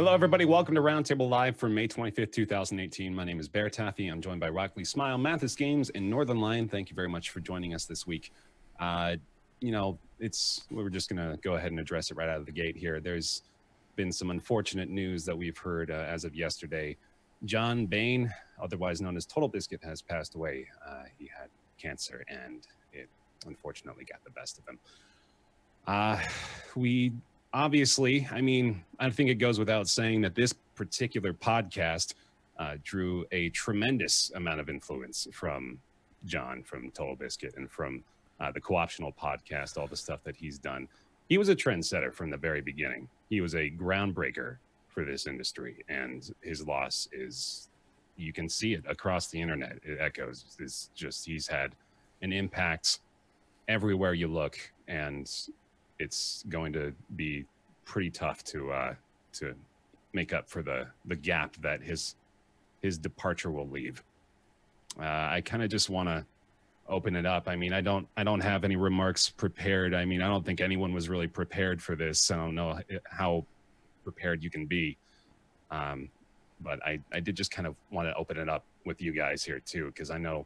Hello, everybody. Welcome to Roundtable Live from May 25th, 2018. My name is BaerTaffy. I'm joined by Rockley Smile, Mathis Games, and Northern Lion. Thank you very much for joining us this week. You know, we're just going to go ahead and address it right out of the gate here. There's been some unfortunate news that we've heard as of yesterday. John Bain, otherwise known as TotalBiscuit, has passed away. He had cancer, and it unfortunately got the best of him. We obviously, I mean, I think it goes without saying that this particular podcast drew a tremendous amount of influence from John, from TotalBiscuit, and from the Co-optional podcast, all the stuff that he's done. He was a trendsetter from the very beginning. He was a groundbreaker for this industry, and his loss is, you can see it across the internet. It echoes. It's just, he's had an impact everywhere you look, and it's going to be pretty tough to make up for the gap that his departure will leave. I kind of just want to open it up. I mean, I don't have any remarks prepared. I mean, I don't think anyone was really prepared for this. I don't know how prepared you can be. But I did just kind of want to open it up with you guys here too, because I know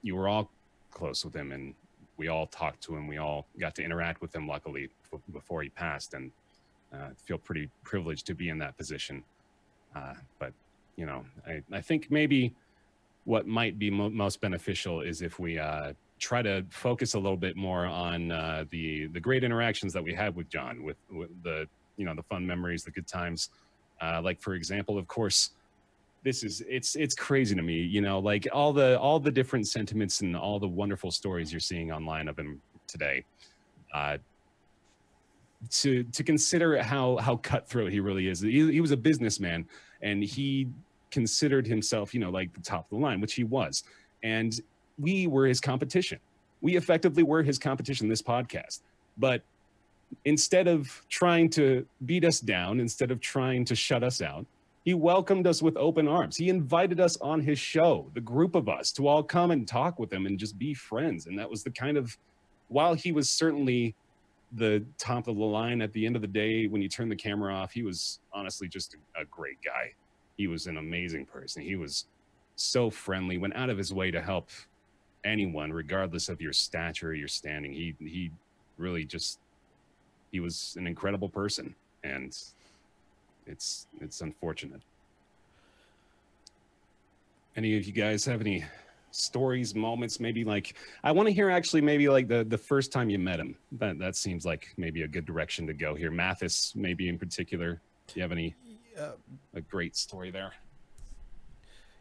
you were all close with him, and we all talked to him. We all got to interact with him, luckily, before he passed, and feel pretty privileged to be in that position. But, you know, I think maybe what might be most beneficial is if we try to focus a little bit more on the great interactions that we had with John, with the, you know, the fun memories, the good times. Like, for example, of course, it's crazy to me, you know, like all the different sentiments and all the wonderful stories you're seeing online of him today. To consider how cutthroat he really is. He was a businessman, and he considered himself, you know, like the top of the line, which he was. And we were his competition. We effectively were his competition, this podcast. But instead of trying to beat us down, instead of trying to shut us out, he welcomed us with open arms. He invited us on his show, the group of us, to all come and talk with him and just be friends. And that was the kind of, while he was certainly the top of the line, at the end of the day, when you turn the camera off, he was honestly just a great guy. He was an amazing person. He was so friendly, went out of his way to help anyone, regardless of your stature or your standing. He really just, he was an incredible person, and it's unfortunate. Any of you guys have any stories, moments, maybe like, I want to hear actually maybe like the first time you met him. That seems like maybe a good direction to go here. Mathis, maybe in particular, do you have any a great story there?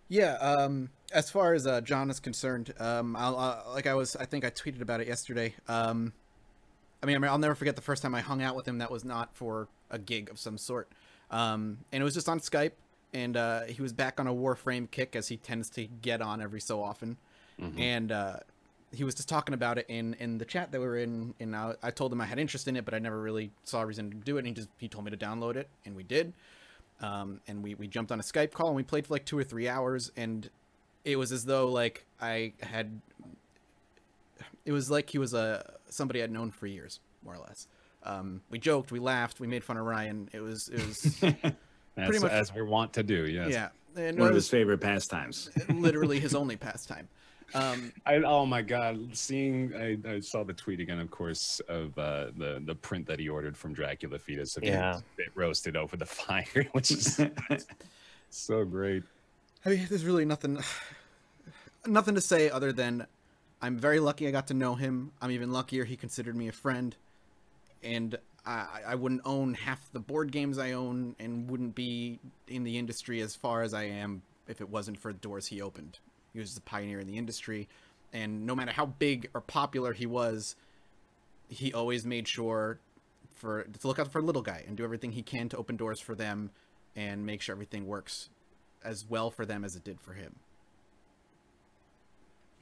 Yeah, as far as John is concerned, I think I tweeted about it yesterday. I mean, I'll never forget the first time I hung out with him. That was not for a gig of some sort, and it was just on Skype. And he was back on a Warframe kick, as he tends to get on every so often. Mm-hmm. And he was just talking about it in the chat that we were in. And I told him I had interest in it, but I never really saw a reason to do it. And he told me to download it, and we did. And we jumped on a Skype call, and we played for like 2 or 3 hours. And it was as though like it was like he was somebody I'd known for years, more or less. We joked, we laughed, we made fun of Ryan. It was pretty much as we want to do. Yes. Yeah. And one of his favorite pastimes. Literally his only pastime. Oh my God! I saw the tweet again, of course, of the print that he ordered from Dracula Fetus. Yeah. It roasted over the fire, which is so great. I mean, there's really nothing to say other than I'm very lucky I got to know him. I'm even luckier he considered me a friend, and I wouldn't own half the board games I own, and wouldn't be in the industry as far as I am if it wasn't for the doors he opened. He was the pioneer in the industry, and no matter how big or popular he was, he always made sure to look out for a little guy and do everything he can to open doors for them and make sure everything works as well for them as it did for him.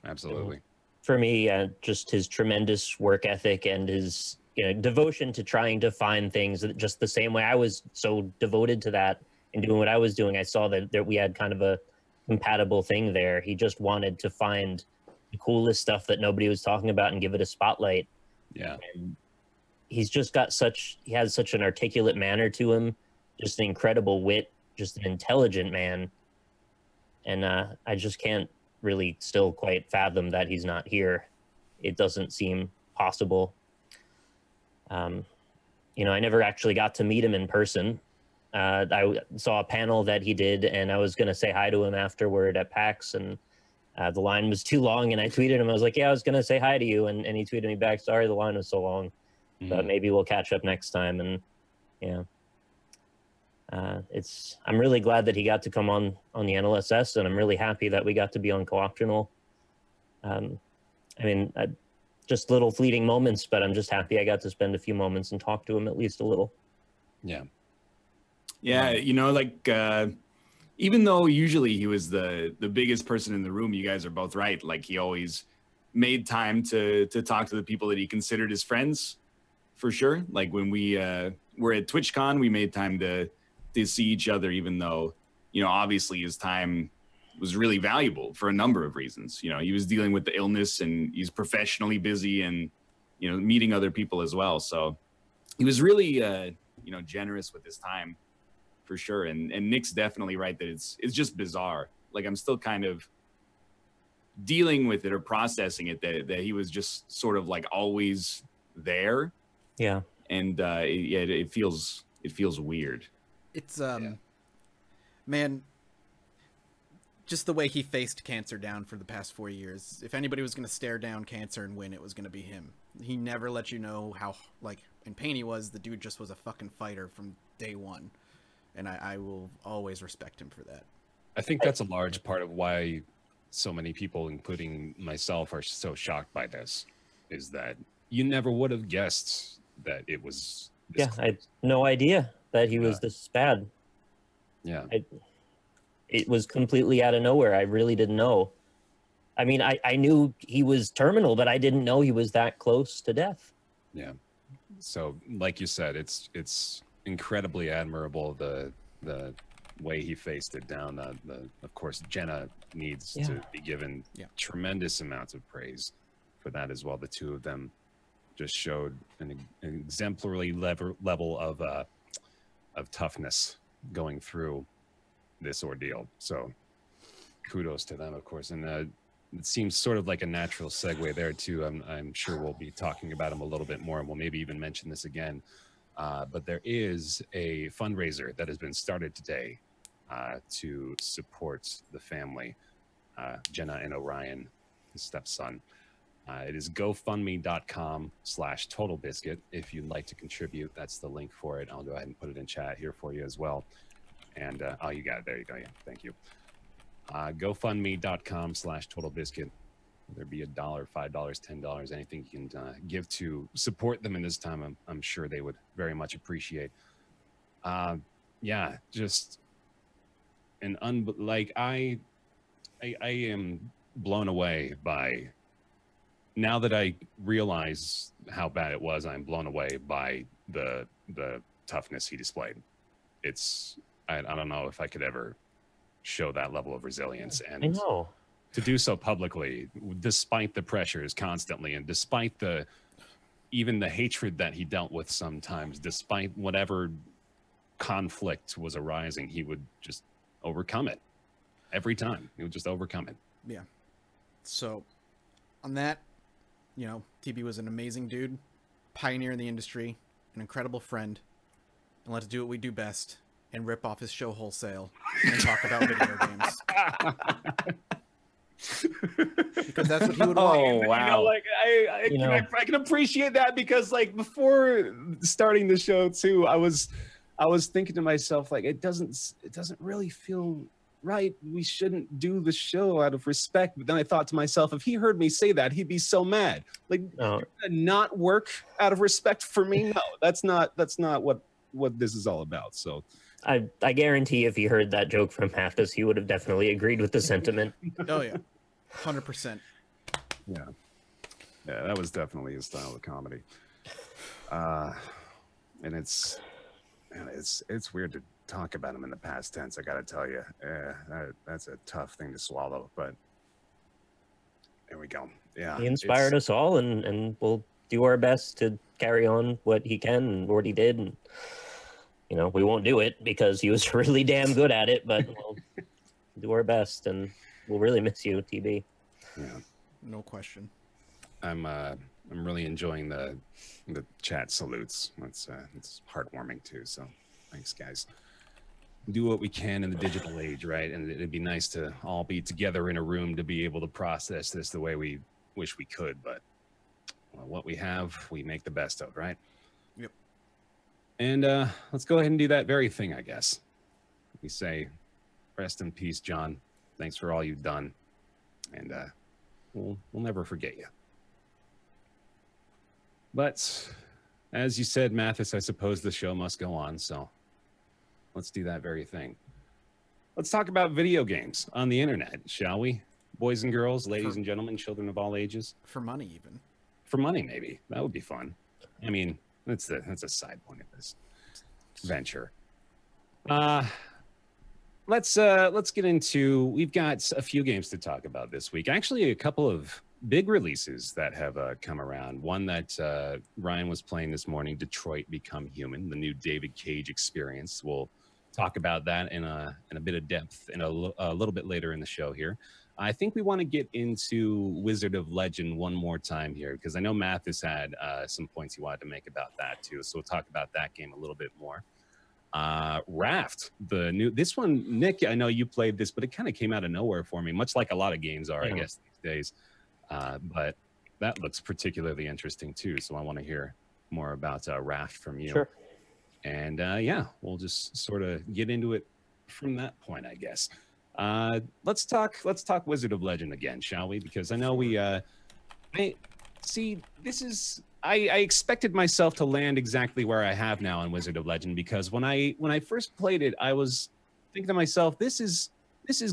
Absolutely. For me, just his tremendous work ethic and his devotion to trying to find things just the same way I was so devoted to that and doing what I was doing. I saw that we had kind of a compatible thing there. He just wanted to find the coolest stuff that nobody was talking about and give it a spotlight. Yeah. And he's just got he has such an articulate manner to him just an incredible wit, just an intelligent man. And I just can't really still quite fathom that he's not here. It doesn't seem possible. You know, I never actually got to meet him in person. I saw a panel that he did, and I was going to say hi to him afterward at PAX, and the line was too long, and I tweeted him. I was like, yeah, I was going to say hi to you, and he tweeted me back, sorry, the line was so long, but maybe we'll catch up next time. And yeah, I'm really glad that he got to come on the NLSS, and I'm really happy that we got to be on Co-optional. I mean, just little fleeting moments, but I'm just happy I got to spend a few moments and talk to him at least a little. Yeah. Yeah, you know, like even though usually he was the biggest person in the room, you guys are both right. Like he always made time to talk to the people that he considered his friends, for sure. Like when we were at TwitchCon, we made time to see each other, even though, you know, obviously his time was really valuable for a number of reasons. You know, he was dealing with the illness, and he's professionally busy, and, you know, meeting other people as well. So he was really, you know, generous with his time, for sure. And Nick's definitely right that it's just bizarre. Like I'm still kind of dealing with it or processing it that he was just sort of like always there. Yeah. And it feels weird. It's man, just the way he faced cancer down for the past 4 years. If anybody was going to stare down cancer and win, it was going to be him. He never let you know how like in pain he was. The dude just was a fucking fighter from day one. And I will always respect him for that. I think that's a large part of why so many people, including myself, are so shocked by this, is that you never would have guessed that it was this yeah, I had no idea that he was this bad. Yeah. It was completely out of nowhere. I really didn't know. I mean, I knew he was terminal, but I didn't know he was that close to death. Yeah. So, like you said, it's incredibly admirable the way he faced it down. Of course, Jenna needs to be given tremendous amounts of praise for that as well. The two of them just showed an exemplary level of toughness going through this ordeal. So kudos to them, of course. And it seems sort of like a natural segue there too. I'm sure we'll be talking about him a little bit more, and we'll maybe even mention this again. But there is a fundraiser that has been started today to support the family, Jenna and Orion, his stepson. It is gofundme.com/TotalBiscuit. If you'd like to contribute, that's the link for it. I'll go ahead and put it in chat here for you as well. And oh, you got it. There you go. Yeah, thank you. GoFundMe.com/TotalBiscuit. Whether it be $1, $5, $10, anything you can give to support them in this time, I'm sure they would very much appreciate. Yeah, just like I am blown away by, now that I realize how bad it was, I'm blown away by the toughness he displayed. I don't know if I could ever show that level of resilience, and I know. To do so publicly, despite the pressures constantly, and despite even the hatred that he dealt with sometimes, despite whatever conflict was arising, he would just overcome it every time. He would just overcome it. Yeah. So on that, you know, TB was an amazing dude, pioneer in the industry, an incredible friend, and let's do what we do best and rip off his show wholesale and talk about video games. Because that's what he would want. Oh, wow. You know, like I can appreciate that, because like before starting the show too, I was thinking to myself, like, it doesn't really feel right. We shouldn't do the show out of respect. But then I thought to myself, if he heard me say that, he'd be so mad. Like, not work out of respect for me? No, that's not what this is all about. So I guarantee if he heard that joke from Mathis, he would have definitely agreed with the sentiment. Oh yeah, 100%. Yeah, that was definitely his style of comedy. And it's weird to talk about him in the past tense. I gotta tell you, that's a tough thing to swallow. But there we go. Yeah, he inspired us all, and we'll do our best to carry on what he can and what he did. And you know, we won't do it because he was really damn good at it, but we'll do our best, and we'll really miss you, TB. Yeah, No question. I'm really enjoying the chat salutes. It's heartwarming too. So thanks, guys. Do what we can in the digital age, right? And it'd be nice to all be together in a room to be able to process this the way we wish we could. But what we have, we make the best of, right? Yep. And let's go ahead and do that very thing, I guess. We say, rest in peace, John. Thanks for all you've done. And we'll never forget you. But as you said, Mathis, I suppose the show must go on. So let's do that very thing. Let's talk about video games on the internet, shall we? Boys and girls, ladies and gentlemen, children of all ages. For money, even. For money, maybe. That would be fun. I mean, that's a side point of this venture. Let's get into, we've got a few games to talk about this week. Actually, a couple of big releases that have come around. One that Ryan was playing this morning, Detroit Become Human, the new David Cage experience. We'll talk about that in a bit of depth in a little bit later in the show here. I think we want to get into Wizard of Legend one more time here, because I know Mathis had some points he wanted to make about that too. So we'll talk about that game a little bit more. Raft, this one, Nick, I know you played this, but it kind of came out of nowhere for me, much like a lot of games are, I guess, these days. But that looks particularly interesting too. So I want to hear more about Raft from you. Sure. And yeah, we'll just sort of get into it from that point, I guess. Let's talk Wizard of Legend again, shall we? Because I know I expected myself to land exactly where I have now in Wizard of Legend, because when I first played it, I was thinking to myself, this is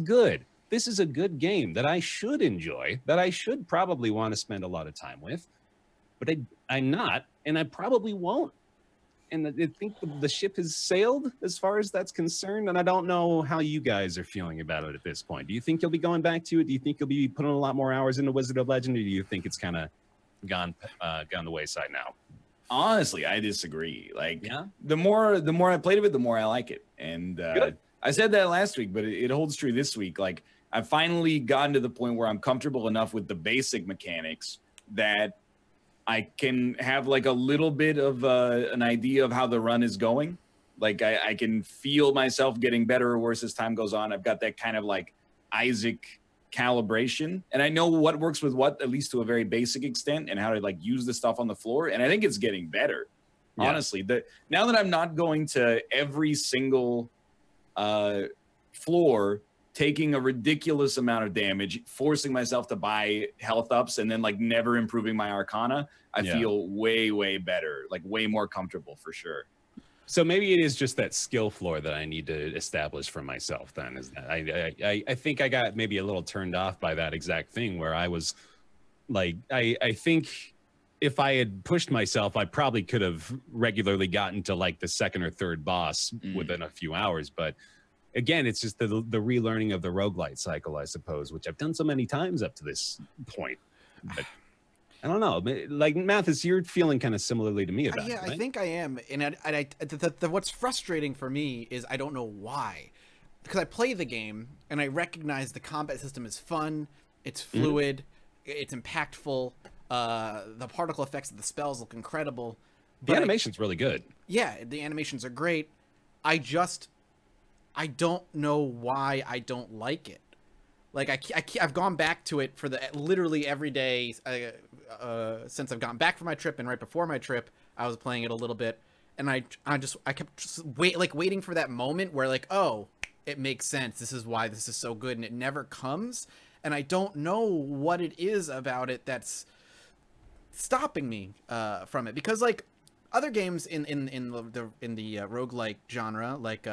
good. This is a good game that I should enjoy, that I should probably want to spend a lot of time with, but I'm not, and I probably won't. And I think the ship has sailed as far as that's concerned, and I don't know how you guys are feeling about it at this point. Do you think you'll be going back to it? Do you think you'll be putting a lot more hours into Wizard of Legend, or do you think it's kind of gone the wayside now? Honestly, I disagree. Like, yeah? the more I played of it, the more I like it. And I said that last week, but it holds true this week. Like, I've finally gotten to the point where I'm comfortable enough with the basic mechanics that I can have like a little bit of an idea of how the run is going. Like I can feel myself getting better or worse as time goes on. I've got that kind of like Isaac calibration, and I know what works with what, at least to a very basic extent, and how to like use the stuff on the floor. And I think it's getting better. Yeah. Honestly, now that I'm not going to every single floor, taking a ridiculous amount of damage, forcing myself to buy health ups, and then like never improving my Arcana, I feel way, way better, like way more comfortable for sure. So maybe it is just that skill floor that I need to establish for myself then. Is that I think I got maybe a little turned off by that exact thing, where I was like, I think if I had pushed myself, I probably could have regularly gotten to like the second or third boss within a few hours. But again, it's just the relearning of the roguelite cycle, I suppose, which I've done so many times up to this point. But I don't know. Like, Mathis, you're feeling kind of similarly to me about it, right? I think I am. And what's frustrating for me is I don't know why. Because I play the game, and I recognize the combat system is fun, it's fluid, it's impactful, the particle effects of the spells look incredible. The animation's really good. Yeah, the animations are great. I don't know why I don't like it. Like I've gone back to it for literally every day since I've gotten back from my trip, and right before my trip, I was playing it a little bit, and I kept just waiting for that moment where like, oh, it makes sense. This is why this is so good, and it never comes, and I don't know what it is about it that's stopping me from it, because like other games in the roguelike genre, like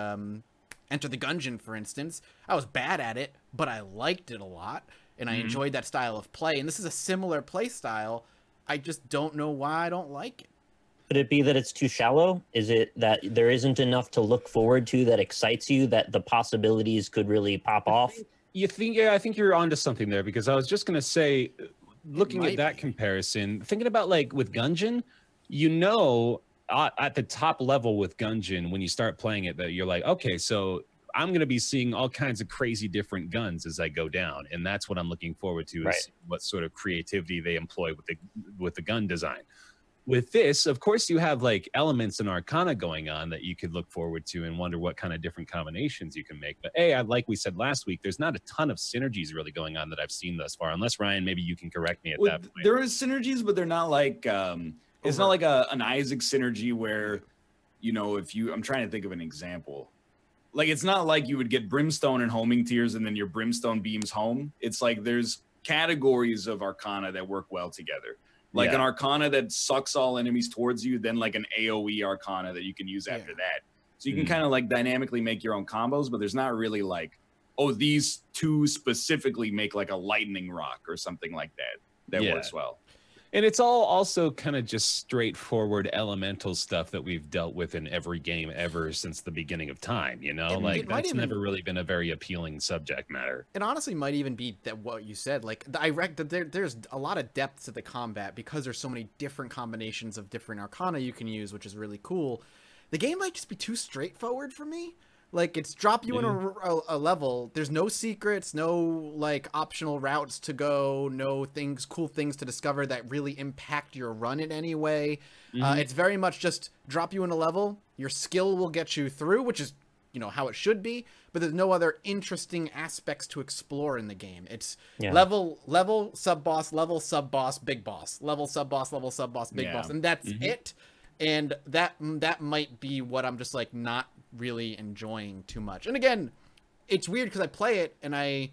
Enter the Gungeon, for instance, I was bad at it, but I liked it a lot, and I enjoyed that style of play. And this is a similar play style. I just don't know why I don't like it. Could it be that it's too shallow? Is it that there isn't enough to look forward to that excites you, that the possibilities could really pop off? You think? Yeah, I think you're onto something there, because I was just going to say, looking at that comparison, thinking about like with Gungeon, at the top level with Gungeon, when you start playing it, that you're like, okay, so I'm going to be seeing all kinds of crazy different guns as I go down, and that's what I'm looking forward to, is what sort of creativity they employ with the gun design. With this, of course, you have like elements in Arcana going on that you could look forward to and wonder what kind of different combinations you can make. But like we said last week, there's not a ton of synergies really going on that I've seen thus far, unless Ryan, maybe you can correct me at that point. There is synergies, but they're not like it's not like an Isaac synergy where, you know, I'm trying to think of an example. Like, it's not like you would get Brimstone and Homing Tears and then your Brimstone beams home. It's like there's categories of Arcana that work well together. Like an Arcana that sucks all enemies towards you, then like an AoE Arcana that you can use after that. So you can kind of like dynamically make your own combos, but there's not really like, oh, these two specifically make like a lightning rock or something like that works well. And it's all also kind of just straightforward elemental stuff that we've dealt with in every game ever since the beginning of time, you know? Like, that's never really been a very appealing subject matter. It honestly might even be that what you said. Like, there's a lot of depth to the combat because there's so many different combinations of different Arcana you can use, which is really cool. The game might just be too straightforward for me. Like, it's drop you in a level. There's no secrets, no, like, optional routes to go, no cool things to discover that really impact your run in any way. It's very much just drop you in a level. Your skill will get you through, which is, you know, how it should be. But there's no other interesting aspects to explore in the game. It's level, sub-boss, level, sub-boss, big boss. Level, sub-boss, level, sub-boss, big boss. And that's it. And that might be what I'm just, like, not really enjoying too much. And again, it's weird because I play it and I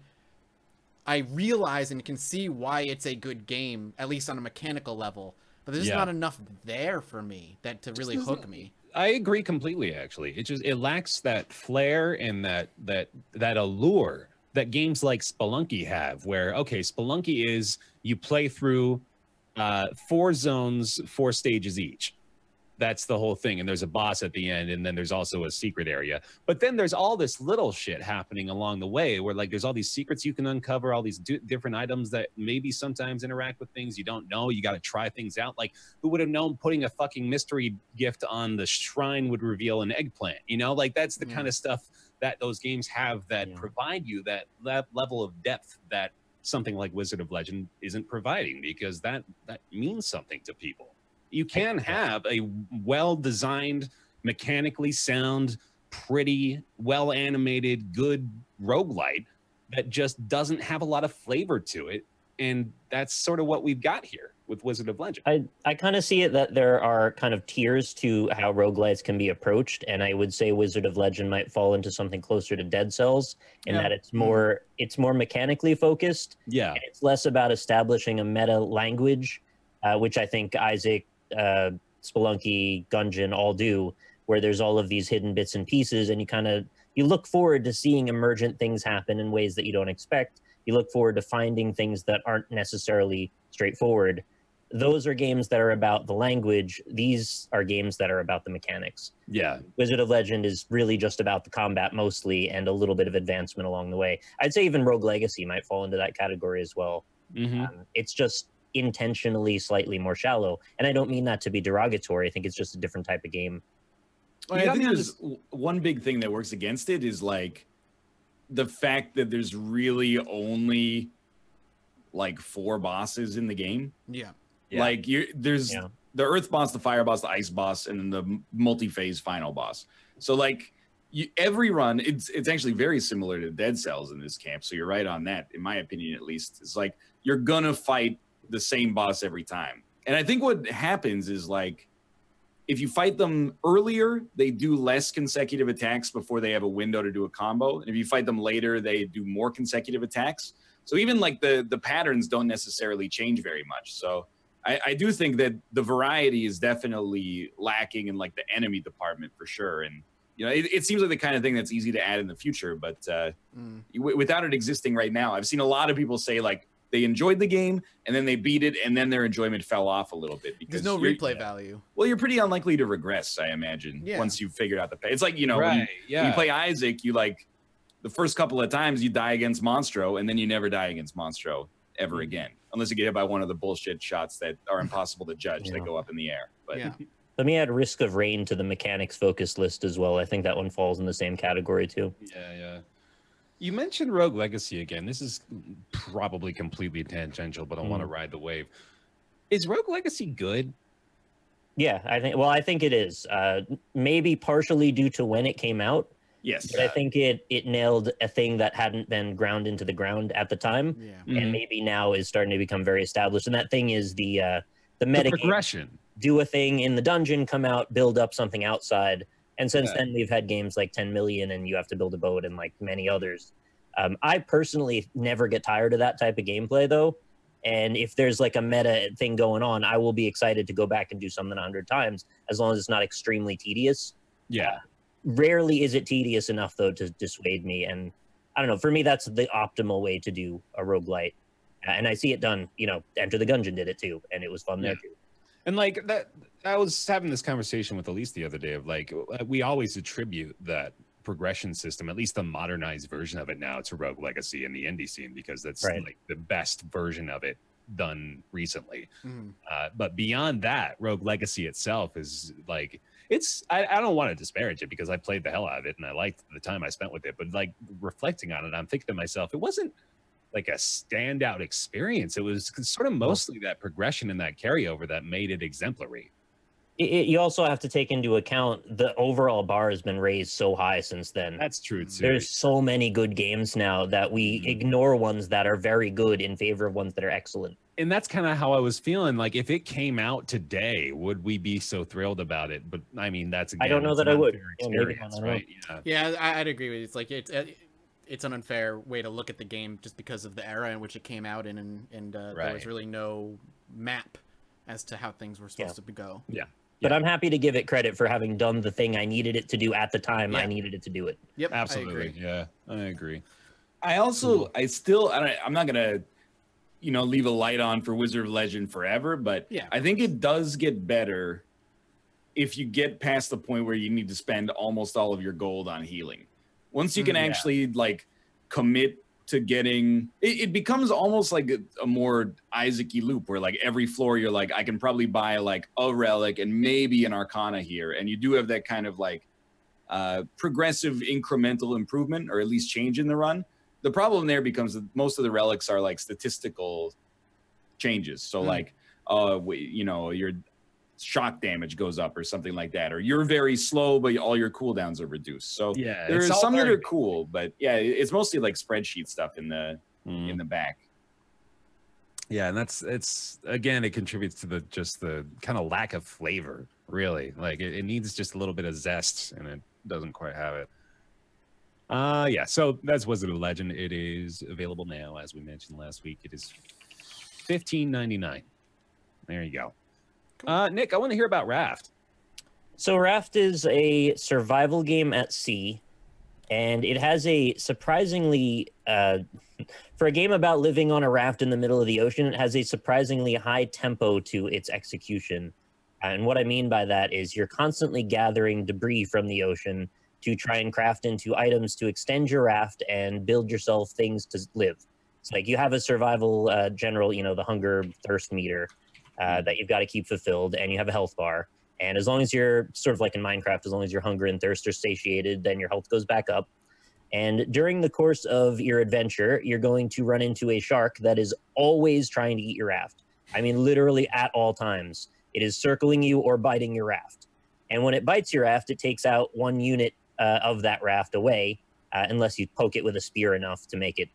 realize and can see why it's a good game, at least on a mechanical level, but there's just not enough there for me to really hook me. I agree completely, actually. It lacks that flair and that allure that games like Spelunky have, where, okay, Spelunky is you play through 4 zones, 4 stages each. That's the whole thing. And there's a boss at the end, and then there's also a secret area. But then there's all this little shit happening along the way where, like, there's all these secrets you can uncover, all these different items that maybe sometimes interact with things you don't know. You got to try things out. Like, who would have known putting a fucking mystery gift on the shrine would reveal an eggplant? You know, like, that's the kind of stuff that those games have that provide you that level of depth that something like Wizard of Legend isn't providing, because that means something to people. You can have a well-designed, mechanically sound, pretty, well-animated, good roguelite that just doesn't have a lot of flavor to it. And that's sort of what we've got here with Wizard of Legend. I kind of see it that there are kind of tiers to how roguelites can be approached. And I would say Wizard of Legend might fall into something closer to Dead Cells in that it's more mechanically focused. Yeah. And it's less about establishing a meta language, which I think Isaac, Spelunky, Gungeon all do, where there's all of these hidden bits and pieces, and you look forward to seeing emergent things happen in ways that you don't expect. You look forward to finding things that aren't necessarily straightforward. Those are games that are about the language. These are games that are about the mechanics. Yeah. Wizard of Legend is really just about the combat mostly, and a little bit of advancement along the way. I'd say even Rogue Legacy might fall into that category as well. It's just intentionally slightly more shallow, and I don't mean that to be derogatory. I think it's just a different type of game. Well, I think there's one big thing that works against it is like the fact that there's really only like 4 bosses in the game. Like there's the earth boss, the fire boss, the ice boss, and then the multi-phase final boss. So like every run, it's actually very similar to Dead Cells in this camp, so you're right on that, in my opinion at least. It's like you're gonna fight the same boss every time. And I think what happens is, like, if you fight them earlier, they do less consecutive attacks before they have a window to do a combo. And if you fight them later, they do more consecutive attacks. So even like the patterns don't necessarily change very much. So I do think that the variety is definitely lacking in like the enemy department for sure. And, you know, it seems like the kind of thing that's easy to add in the future, but without it existing right now, I've seen a lot of people say like, they enjoyed the game, and then they beat it, and then their enjoyment fell off a little bit. Because there's no replay value. Well, you're pretty unlikely to regress, I imagine, once you've figured out the pay. It's like, you know, when you play Isaac, you like, the first couple of times you die against Monstro, and then you never die against Monstro ever again. Unless you get hit by one of the bullshit shots that are impossible to judge that go up in the air. But Let me add Risk of Rain to the mechanics focus list as well. I think that one falls in the same category too. Yeah. You mentioned Rogue Legacy again. This is probably completely tangential, but I want to ride the wave. Is Rogue Legacy good? Yeah, I think it is. Maybe partially due to when it came out. Yes. But I think it nailed a thing that hadn't been ground into the ground at the time. Yeah. And maybe now is starting to become very established. And that thing is the meta progression. Do a thing in the dungeon, come out, build up something outside. And since then, we've had games like 10 Million and you have to build a boat and like many others. I personally never get tired of that type of gameplay, though. And if there's like a meta thing going on, I will be excited to go back and do something 100 times, as long as it's not extremely tedious. Yeah. Rarely is it tedious enough, though, to dissuade me. And I don't know, for me, that's the optimal way to do a roguelite. And I see it done, Enter the Gungeon did it too, and it was fun there too. And like that, I was having this conversation with Elise the other day of like, we always attribute that progression system, at least the modernized version of it now, to Rogue Legacy in the indie scene, because that's like the best version of it done recently. But beyond that, Rogue Legacy itself is like, I don't want to disparage it because I played the hell out of it and I liked the time I spent with it. But like reflecting on it, I'm thinking to myself, it wasn't like a standout experience. It was sort of mostly that progression and that carryover that made it exemplary. You also have to take into account the overall bar has been raised so high since then. That's true too. There's so many good games now that we ignore ones that are very good in favor of ones that are excellent. And that's kind of how I was feeling. Like if it came out today, would we be so thrilled about it? But I mean, that's again, I don't know that I would. Experience, right? Yeah, I'd agree with you. It's like it's an unfair way to look at the game just because of the era in which it came out in, and there was really no map as to how things were supposed to go. Yeah. But I'm happy to give it credit for having done the thing I needed it to do at the time I needed it to do it. Yep, absolutely. I agree. I'm not gonna, leave a light on for Wizard of Legend forever, but I think it does get better if you get past the point where you need to spend almost all of your gold on healing. Once you can actually like commit to getting it becomes almost like a more Isaac-y loop where like every floor you're like, I can probably buy like a relic and maybe an arcana here, and you do have that kind of like progressive incremental improvement, or at least change in the run. The problem there becomes that most of the relics are like statistical changes, so like your shock damage goes up or something like that, or you're very slow but all your cooldowns are reduced. So there's some that are cool, but it's mostly like spreadsheet stuff in the back. And it's again, it contributes to the kind of lack of flavor, really. Like it needs just a little bit of zest, and it doesn't quite have it. So that's Wizard of Legend. It is available now, as we mentioned last week. It is $15.99. There you go. Nick, I want to hear about Raft. So Raft is a survival game at sea, and it has a surprisingly, for a game about living on a raft in the middle of the ocean, it has a surprisingly high tempo to its execution. And what I mean by that is you're constantly gathering debris from the ocean to try and craft into items to extend your raft and build yourself things to live. It's like you have a survival general, the hunger thirst meter that you've got to keep fulfilled, and you have a health bar. And as long as you're sort of like in Minecraft, as long as your hunger and thirst are satiated, then your health goes back up. And during the course of your adventure, you're going to run into a shark that is always trying to eat your raft. I mean, literally at all times. It is circling you or biting your raft. And when it bites your raft, it takes out one unit of that raft away, unless you poke it with a spear enough to make it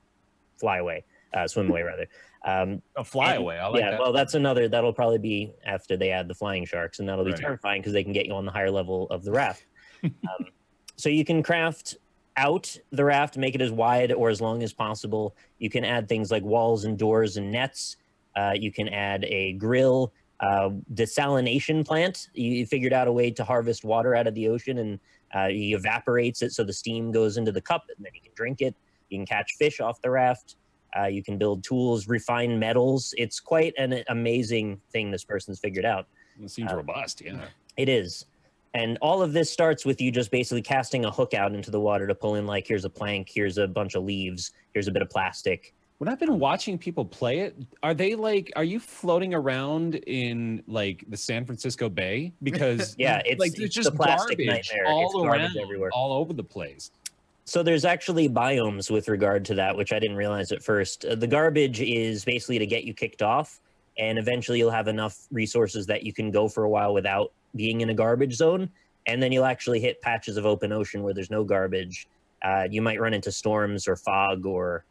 fly away, swim away rather. A flyaway. I like that. Well, that'll probably be after they add the flying sharks, and that'll be terrifying because they can get you on the higher level of the raft. So you can craft out the raft, make it as wide or as long as possible. You can add things like walls and doors and nets. You can add a grill, desalination plant. You figured out a way to harvest water out of the ocean, and he evaporates it so the steam goes into the cup, and then you can drink it. You can catch fish off the raft. You can build tools, refine metals. It's quite an amazing thing this person's figured out. It seems robust, It is. And all of this starts with you just basically casting a hook out into the water to pull in, like, here's a plank, here's a bunch of leaves, here's a bit of plastic. When I've been watching people play it, are you floating around in like the San Francisco Bay? Because Yeah, it's it's just the plastic garbage nightmare. all It's garbage around, everywhere. all over the place. So there's actually biomes with regard to that, which I didn't realize at first. The garbage is basically to get you kicked off, and eventually you'll have enough resources that you can go for a while without being in a garbage zone, and then you'll actually hit patches of open ocean where there's no garbage. You might run into storms or fog or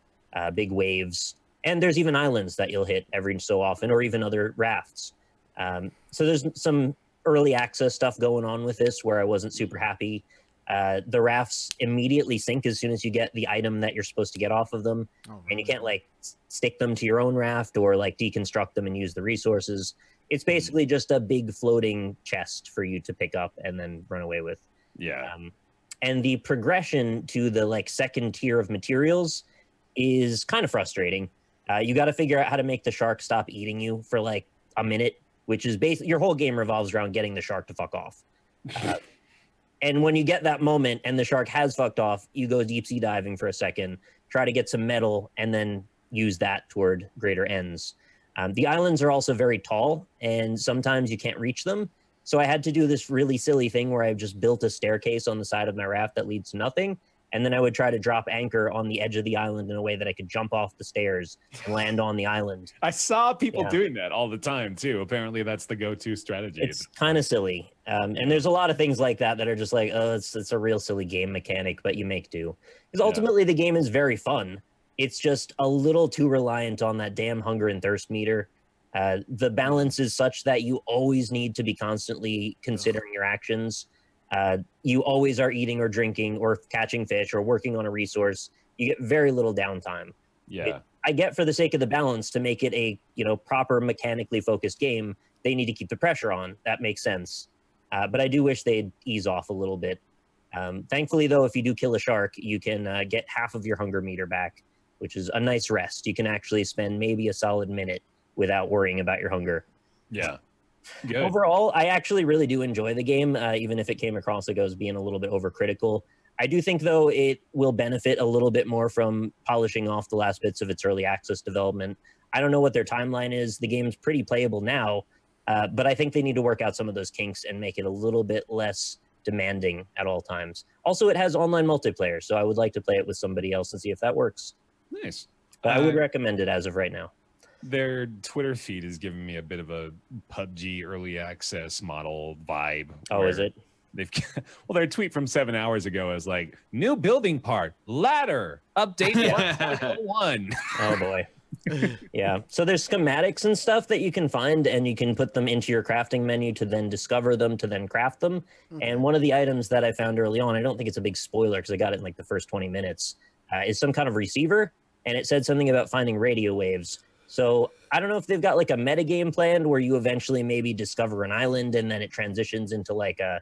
big waves, and there's even islands that you'll hit every so often, or even other rafts. So there's some early access stuff going on with this where I wasn't super happy. The rafts immediately sink as soon as you get the item that you're supposed to get off of them. Oh, really? And you can't like stick them to your own raft or like deconstruct them and use the resources. It's basically just a big floating chest for you to pick up and then run away with. Yeah. And the progression to the like second tier of materials is kind of frustrating. You got to figure out how to make the shark stop eating you for like a minute, which is basically your whole game revolves around getting the shark to fuck off. And when you get that moment and the shark has fucked off, you go deep sea diving for a second, try to get some metal, and then use that toward greater ends. The islands are also very tall, and sometimes you can't reach them. So I had to do this really silly thing where I just built a staircase on the side of my raft that leads to nothing. And then I would try to drop anchor on the edge of the island in a way that I could jump off the stairs and land on the island. I saw people doing that all the time too. Apparently that's the go-to strategy. It's kind of silly. And there's a lot of things like that that are just like, oh, it's a real silly game mechanic, but you make do. Because ultimately the game is very fun. It's just a little too reliant on that damn hunger and thirst meter. The balance is such that you always need to be constantly considering your actions. You always are eating or drinking or catching fish or working on a resource. You get very little downtime. Yeah. I get for the sake of the balance to make it a proper mechanically focused game, they need to keep the pressure on. That makes sense. But I do wish they'd ease off a little bit. Thankfully, though, if you do kill a shark, you can get half of your hunger meter back, which is a nice rest. You can actually spend maybe a solid minute without worrying about your hunger. Yeah. Good. Overall, I actually really do enjoy the game, even if it came across as being a little bit overcritical. I do think, though, it will benefit a little bit more from polishing off the last bits of its early access development. I don't know what their timeline is. The game's pretty playable now, but I think they need to work out some of those kinks and make it a little bit less demanding at all times. Also, it has online multiplayer, so I would like to play it with somebody else and see if that works. Nice. But I would recommend it as of right now. Their Twitter feed is giving me a bit of a PUBG early access model vibe. Oh, is it? They've well, their tweet from 7 hours ago is like, new building part, ladder, update 1.1. Oh boy. Yeah. So there's schematics and stuff that you can find, and you can put them into your crafting menu to then discover them, to then craft them. Mm-hmm. And one of the items that I found early on, I don't think it's a big spoiler because I got it in like the first 20 minutes, is some kind of receiver. And it said something about finding radio waves. So I don't know if they've got like a metagame planned where you eventually maybe discover an island and then it transitions into like a,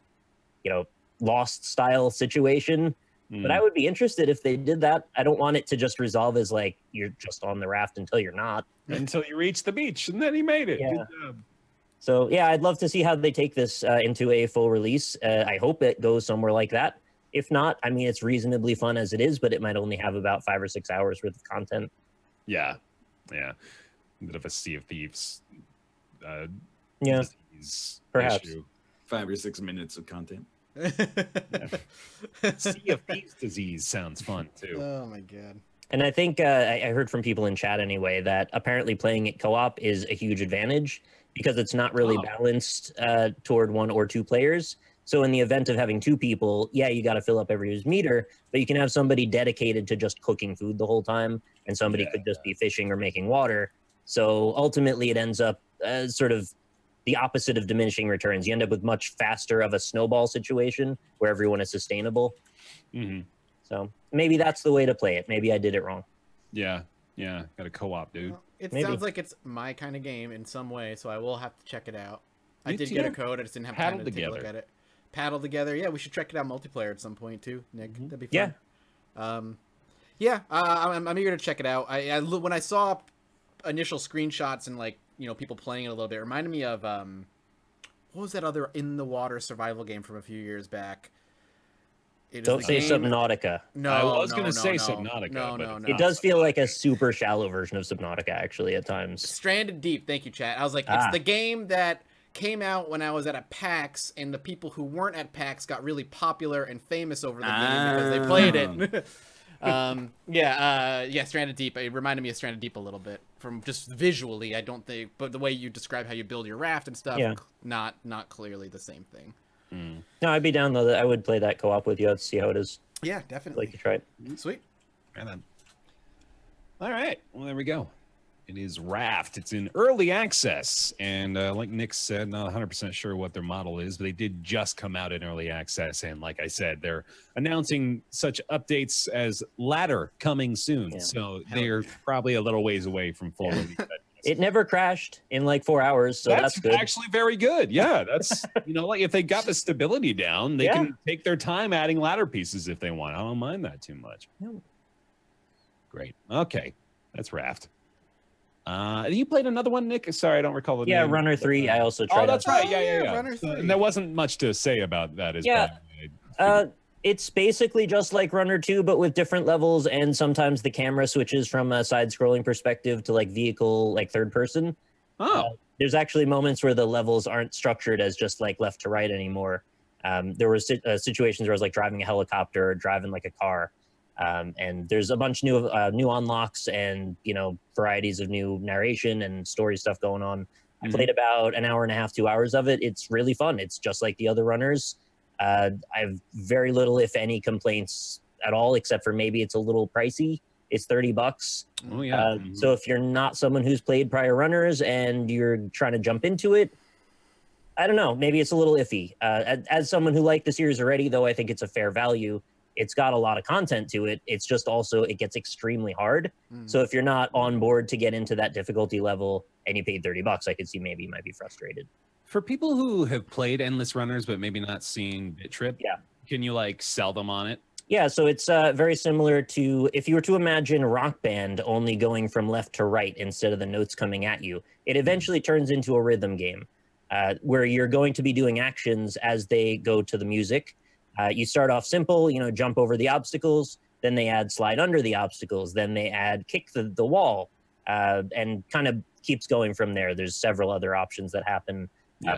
Lost style situation. But I would be interested if they did that. I don't want it to just resolve as like you're just on the raft until you're not. Until you reach the beach, and then he made it. Yeah. Good job. So yeah, I'd love to see how they take this into a full release. I hope it goes somewhere like that. If not, I mean, it's reasonably fun as it is, but it might only have about 5 or 6 hours worth of content. Yeah. A bit of a Sea of Thieves. Perhaps. Issue. 5 or 6 minutes of content. Sea of Thieves disease sounds fun too. Oh my god. And I think I heard from people in chat anyway that apparently playing it co-op is a huge advantage because it's not really balanced toward 1 or 2 players. So in the event of having 2 people, you got to fill up every meter, but you can have somebody dedicated to just cooking food the whole time, and somebody could just be fishing or making water. So ultimately it ends up sort of the opposite of diminishing returns. You end up with much faster of a snowball situation where everyone is sustainable. Mm-hmm. So maybe that's the way to play it. Maybe I did it wrong. Yeah. Got a co-op, dude. Well, it Maybe. sounds like it's my kind of game in some way, so I will have to check it out. I did get a code. I just didn't have time to take a look at it. Paddle together. Yeah, we should check it out multiplayer at some point too, Nick. That'd be fun. Yeah. I'm eager to check it out. I when I saw initial screenshots and people playing it a little bit, it reminded me of what was that other in the water survival game from a few years back? Don't say Subnautica. No, I was no, going to no, say no. Subnautica. No, but no, it's no. It does feel like a super shallow version of Subnautica, actually, at times. Stranded Deep. Thank you, chat. I was like, it's the game that came out when I was at a PAX, and the people who weren't at PAX got really popular and famous over the game because they played it. Yeah, Stranded Deep. It reminded me of Stranded Deep a little bit from just visually. I don't think, but the way you describe how you build your raft and stuff, not clearly the same thing. No, I'd be down though. I would play that co-op with you. Let's see how it is. Yeah, definitely. I'd like to try it. Sweet. And then, all right. Well, there we go. It is Raft. It's in early access, and like Nick said, not 100% sure what their model is, but they did just come out in early access, and like I said, they're announcing such updates as Ladder coming soon, so they're probably a little ways away from full release. It never crashed in like 4 hours, so that's good. Actually very good. Yeah, that's like if they got the stability down, they can take their time adding ladder pieces if they want. I don't mind that too much. Great. Okay, that's Raft. You played another one, Nick? Sorry, I don't recall the name. Yeah, Runner 3. I also tried. Oh, that's right. Yeah. Runner 3. And there wasn't much to say about that. It's basically just like Runner 2, but with different levels, and sometimes the camera switches from a side-scrolling perspective to like vehicle, like third person. There's actually moments where the levels aren't structured as just like left to right anymore. There were situations where I was like driving a helicopter or driving like a car. And there's a bunch of new unlocks and, varieties of new narration and story stuff going on. I played about an hour and a half, 2 hours of it. It's really fun. It's just like the other runners. I have very little, if any, complaints at all, except for maybe it's a little pricey. It's $30. Oh, yeah. So if you're not someone who's played prior runners and you're trying to jump into it, I don't know, maybe it's a little iffy. As someone who liked the series already, though, I think it's a fair value. It's got a lot of content to it. It's just also, it gets extremely hard. So if you're not on board to get into that difficulty level and you paid $30, I could see maybe you might be frustrated. For people who have played Endless Runners but maybe not seen BitTrip, can you like sell them on it? Yeah, so it's very similar to if you were to imagine Rock Band only going from left to right instead of the notes coming at you. It eventually turns into a rhythm game where you're going to be doing actions as they go to the music. You start off simple, jump over the obstacles, then they add slide under the obstacles, then they add kick the wall, and kind of keeps going from there. There's several other options that happen.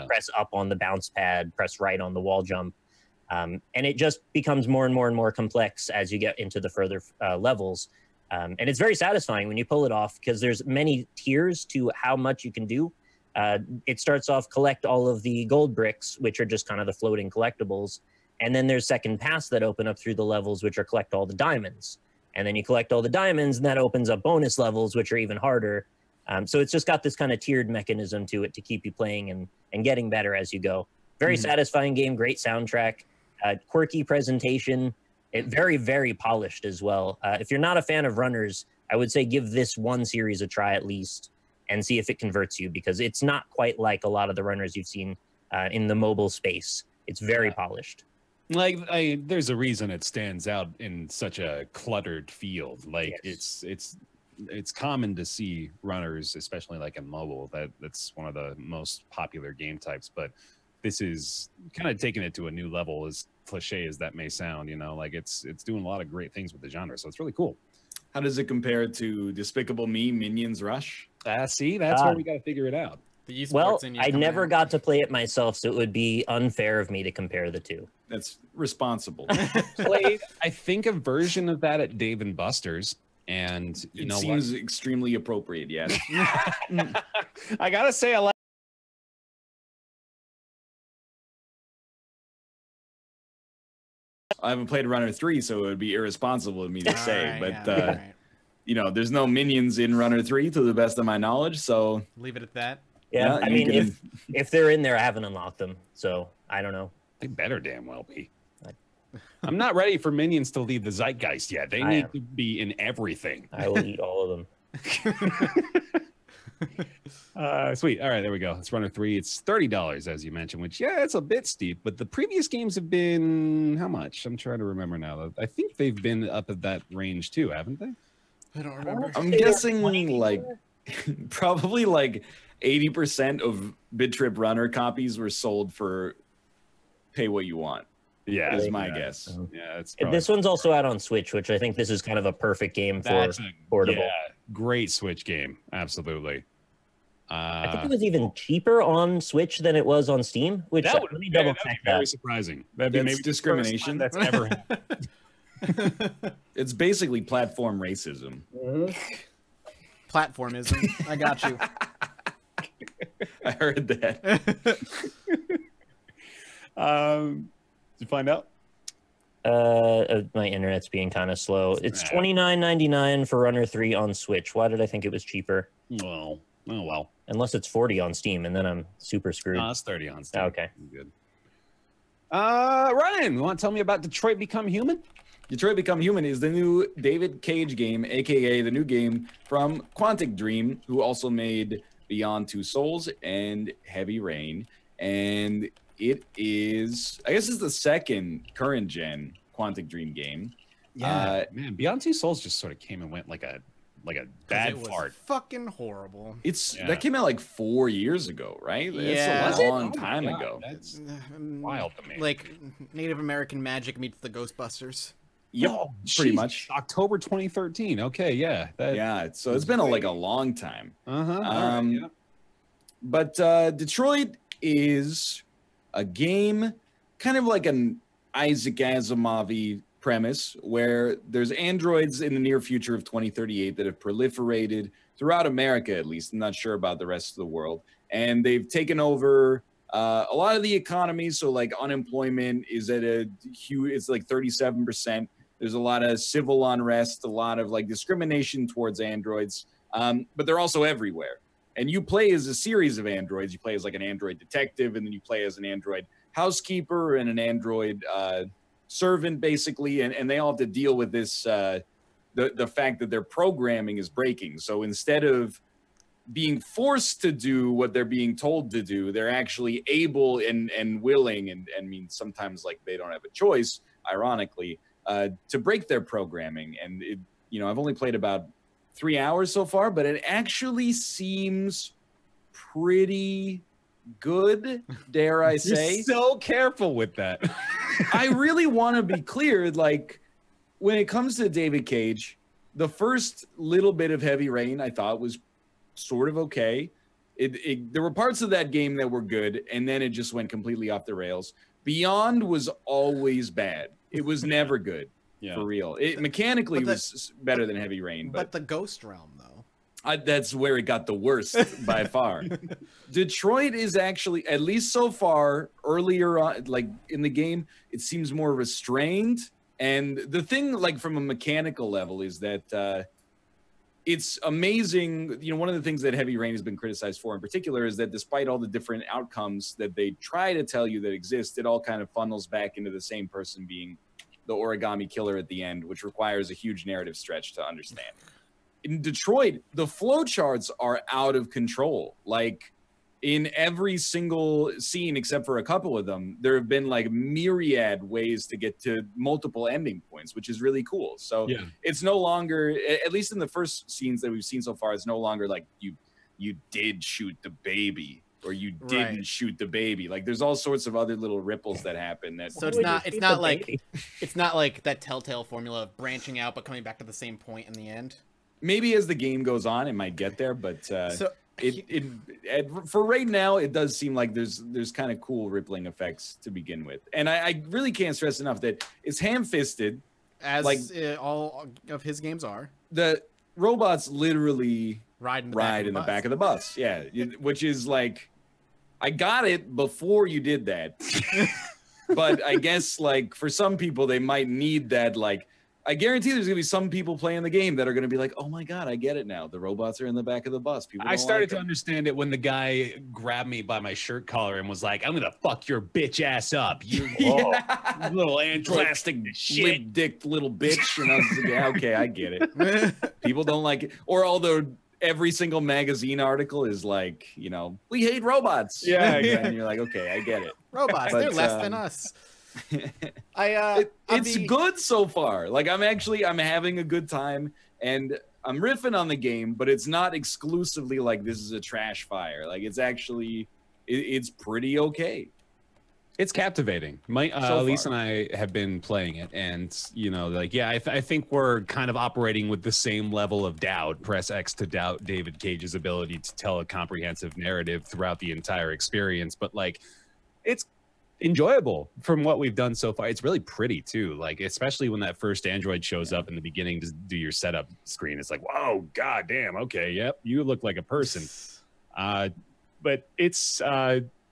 Press up on the bounce pad, press right on the wall jump. And it just becomes more and more and more complex as you get into the further levels. And it's very satisfying when you pull it off because there's many tiers to how much you can do. It starts off collect all of the gold bricks, which are just kind of the floating collectibles. And then there's second pass that open up through the levels, which are collect all the diamonds. And then you collect all the diamonds, and that opens up bonus levels, which are even harder. So it's just got this kind of tiered mechanism to it to keep you playing and getting better as you go. Very satisfying game, great soundtrack, quirky presentation, very, very polished as well. If you're not a fan of runners, I would say give this one series a try at least and see if it converts you, because it's not quite like a lot of the runners you've seen in the mobile space. It's very polished. Like there's a reason it stands out in such a cluttered field. Like it's common to see runners, especially like in mobile, that's one of the most popular game types, but this is kind of taking it to a new level, as cliche as that may sound. Like it's doing a lot of great things with the genre, so it's really cool. How does it compare to Despicable Me Minions Rush? See, that's where we got to figure it out. Well, I never got to play it myself, so it would be unfair of me to compare the two. That's responsible. Played, I think, a version of that at Dave and Buster's, and it seems extremely appropriate. Yes. I gotta say, I haven't played Runner 3, so it would be irresponsible of me to say. But there's no minions in Runner 3 to the best of my knowledge, so leave it at that. Yeah, I mean, if they're in there, I haven't unlocked them, so I don't know. They better damn well be. I'm not ready for minions to leave the zeitgeist yet. They need to be in everything. I will eat all of them. Sweet. All right, there we go. It's Runner 3. It's $30, as you mentioned, which, it's a bit steep, but the previous games have been how much? I'm trying to remember now. I think they've been up at that range too, haven't they? I don't remember. I'm guessing like probably like 80% of BitTrip Runner copies were sold for pay what you want. Yeah, is my guess. Yeah, it's This one's also out on Switch, which I think this is kind of a perfect game for portable. Yeah, great Switch game. Absolutely. I think it was even cheaper on Switch than it was on Steam, which let me double check that. Very surprising. That'd be That's maybe discrimination. That's ever happened. It's basically platform racism. Platformism. I got you. I heard that. Did you find out? My internet's being kind of slow. It's $29.99 for Runner 3 on Switch. Why did I think it was cheaper? Well, oh well. Unless it's 40 on Steam, and then I'm super screwed. No, it's 30 on Steam. Okay. Good. Ryan, you want to tell me about Detroit Become Human? Detroit Become Human is the new David Cage game, aka the new game from Quantic Dream, who also made Beyond Two Souls and Heavy Rain. And it is, I guess it's the second current gen Quantic Dream game. Yeah, man, Beyond Two Souls just sort of came and went like a bad fart. Fucking horrible. That came out like 4 years ago, right? Yeah. It's a long time ago. That's wild to me. Like Native American magic meets the Ghostbusters. Yep, Oh, pretty geez, much. October 2013. Okay, yeah. Yeah, so it's been like a long time. Yeah. But Detroit is a game kind of like an Isaac Asimov-y premise where there's androids in the near future of 2038 that have proliferated throughout America, at least. I'm not sure about the rest of the world. And they've taken over a lot of the economy. So like unemployment is at a huge, it's like 37%. There's a lot of civil unrest, a lot of like discrimination towards androids, but they're also everywhere. And you play as a series of androids. You play as like an android detective, and then you play as an android housekeeper and an android servant, basically. And they all have to deal with this, the fact that their programming is breaking. So instead of being forced to do what they're being told to do, they're actually able and willing, and I mean, sometimes like they don't have a choice, ironically, to break their programming. And it, you know, I've only played about 3 hours so far, but it actually seems pretty good, dare I say. You're so careful with that. I really want to be clear, like, when it comes to David Cage, the first little bit of Heavy Rain I thought was sort of okay. There were parts of that game that were good, and then it just went completely off the rails. Beyond was always bad. It was never good, for real. It mechanically was better than Heavy Rain. But the Ghost Realm, though. That's where it got the worst by far. Detroit is actually, at least so far, earlier on, like in the game, it seems more restrained. And the thing, like from a mechanical level, is that it's amazing. You know, one of the things that Heavy Rain has been criticized for in particular is that despite all the different outcomes that they try to tell you that exist, it all kind of funnels back into the same person being the origami killer at the end, which requires a huge narrative stretch to understand. In Detroit, the flowcharts are out of control. Like, in every single scene, except for a couple of them, there have been like myriad ways to get to multiple ending points, which is really cool. So it's no longer, at least in the first scenes that we've seen so far, it's no longer like you did shoot the baby or you didn't shoot the baby. Like, there's all sorts of other little ripples that happen. That so it's not like that Telltale formula of branching out but coming back to the same point in the end. Maybe as the game goes on, it might get there, but for right now, it does seem like there's kind of cool rippling effects to begin with. And I really can't stress enough that it's ham-fisted, as like all of his games are. The robots literally ride in the back of the bus. Yeah, which is like, I got it before you did that, but I guess like for some people they might need that. Like, I guarantee there's gonna be some people playing the game that are gonna be like, "Oh my god, I get it now. The robots are in the back of the bus." People. I started to understand it when the guy grabbed me by my shirt collar and was like, "I'm gonna fuck your bitch ass up, you little plastic shit, lip-dicked little bitch." And I was like, "Yeah, okay, I get it." People don't like it, or although every single magazine article is like, you know, "We hate robots." Yeah, and you're like, "Okay, I get it." Robots, they're less than us. It's good so far. Like, I'm having a good time, and I'm riffing on the game, but it's not exclusively like this is a trash fire. Like, it's actually it's pretty okay. It's captivating. My So Lisa far. and I have been playing it, and you know, like, yeah, I think we're kind of operating with the same level of doubt. Press X to doubt David Cage's ability to tell a comprehensive narrative throughout the entire experience. But like, it's enjoyable from what we've done so far. It's really pretty too. Like, especially when that first android shows up in the beginning to do your setup screen. It's like, whoa, god damn, okay, yep, you look like a person. But it's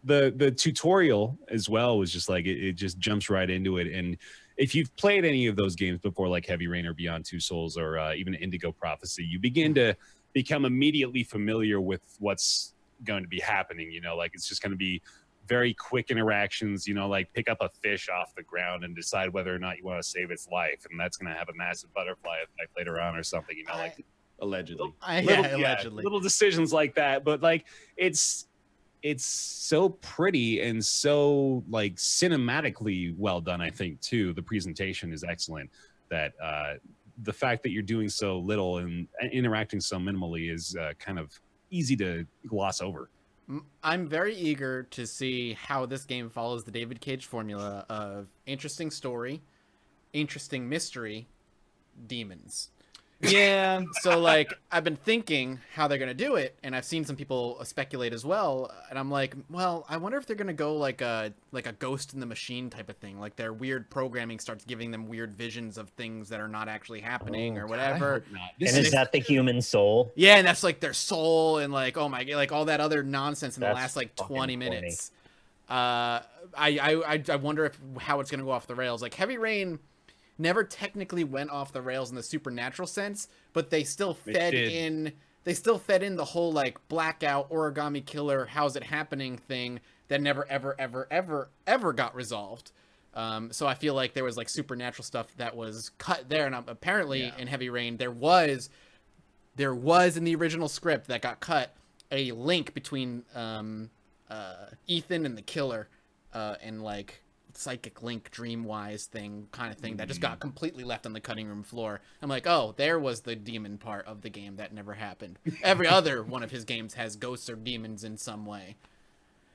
the tutorial as well was just like it just jumps right into it. And if you've played any of those games before, like Heavy Rain or Beyond Two Souls or even Indigo Prophecy, you begin to become immediately familiar with what's going to be happening. You know, like it's just going to be very quick interactions, you know, like pick up a fish off the ground and decide whether or not you want to save its life, and that's going to have a massive butterfly effect later on or something, you know, like Allegedly. Allegedly. little decisions like that. But like it's so pretty and so like cinematically well done. I think too the presentation is excellent, that the fact that you're doing so little and interacting so minimally is kind of easy to gloss over. I'm very eager to see how this game follows the David Cage formula of interesting story, interesting mystery, demons. Yeah. So like I've been thinking how they're gonna do it, and I've seen some people speculate as well, and I'm like, well, I wonder if they're gonna go like a Ghost in the Machine type of thing, like their weird programming starts giving them weird visions of things that are not actually happening or whatever. And is that the human soul? Yeah, and that's like their soul, and like, oh my god, like all that other nonsense in the That's last like fucking 20 corny. minutes. I wonder how it's gonna go off the rails. Like Heavy Rain never technically went off the rails in the supernatural sense, but they still fed in the whole like blackout origami killer, how's it happening thing that never ever got resolved. So I feel like there was like supernatural stuff that was cut there, and apparently in Heavy Rain there was in the original script that got cut a link between Ethan and the killer, and like psychic link dream-wise kind of thing that just got completely left on the cutting room floor. I'm like, oh, there was the demon part of the game that never happened. Every other one of his games has ghosts or demons in some way.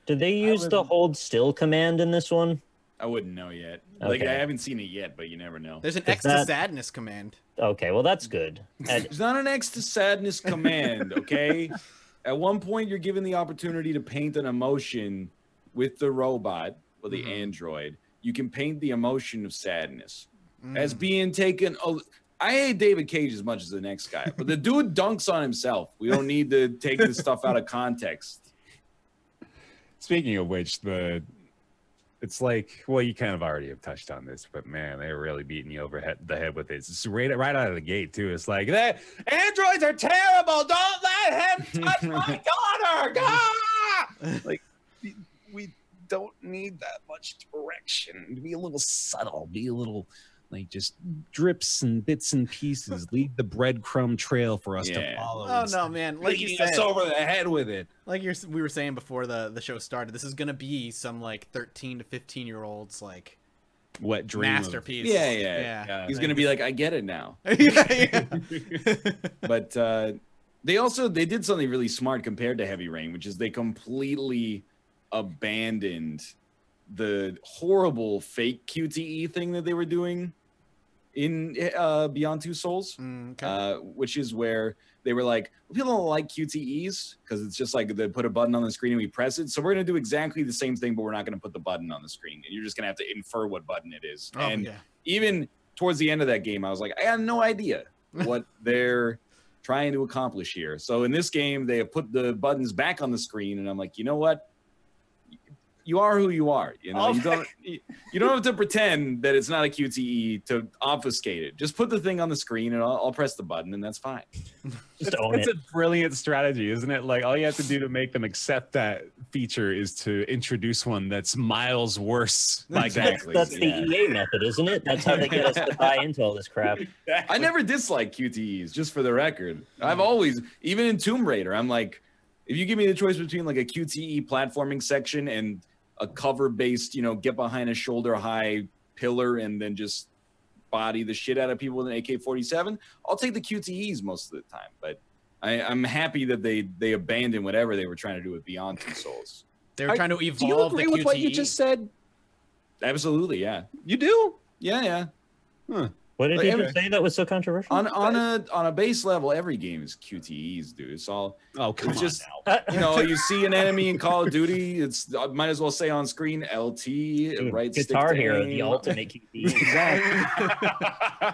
Did they use the hold still command in this one? I wouldn't know yet. Okay. Like I haven't seen it yet, but you never know. There's an X to sadness command. Okay, well that's good. There's not an X to sadness command, okay? At one point, you're given the opportunity to paint an emotion with the robot or the android. You can paint the emotion of sadness as being taken. I hate David Cage as much as the next guy, but the dude dunks on himself. We don't need to take this stuff out of context. Speaking of which, it's like, well, you kind of already have touched on this, but man, they're really beating you over the head with it. It's right out of the gate too. It's like, that androids are terrible. Don't let him touch my daughter. Ah! Like, we don't need that much direction. Be a little subtle. Be a little like just drips and bits and pieces. Leave the breadcrumb trail for us to follow. Oh no, man! Like you said, us over the head with it. Like we were saying before the show started, this is gonna be some like 13 to 15-year-olds like wet dream masterpiece. Yeah. He's gonna be like, I get it now. But they did something really smart compared to Heavy Rain, which is they completely abandoned the horrible fake QTE thing that they were doing in Beyond Two Souls, which is where they were like, people don't like QTEs because it's just like they put a button on the screen and we press it. So we're going to do exactly the same thing, but we're not going to put the button on the screen. And you're just going to have to infer what button it is. Even towards the end of that game, I was like, I have no idea what they're trying to accomplish here. So in this game, they have put the buttons back on the screen, and I'm like, you know what? You are who you are. You know, you don't have to pretend that it's not a QTE to obfuscate it. Just put the thing on the screen, and I'll press the button, and that's fine. Just own it. It's a brilliant strategy, isn't it? Like, all you have to do to make them accept that feature is to introduce one that's miles worse. Exactly. That's the EA method, isn't it? That's how they get us to buy into all this crap. Exactly. I never disliked QTEs, just for the record. I've always, even in Tomb Raider, I'm like, if you give me the choice between like a QTE platforming section and a cover-based, you know, get behind a shoulder-high pillar and then just body the shit out of people with an AK-47, I'll take the QTEs most of the time. But I'm happy that they abandoned whatever they were trying to do with Beyond Two Souls. They were trying to evolve. Do you agree with what you just said? Absolutely, yeah. You do? Yeah, yeah. Huh. What did Like, you just say that was so controversial? On a base level, every game is QTEs, dude. It's all. Oh, come It's on just now. you know, you see an enemy in Call of Duty, it's might as well say on screen LT, Dude, right stick Guitar to Hero, aim. the ultimate QTE. Exactly.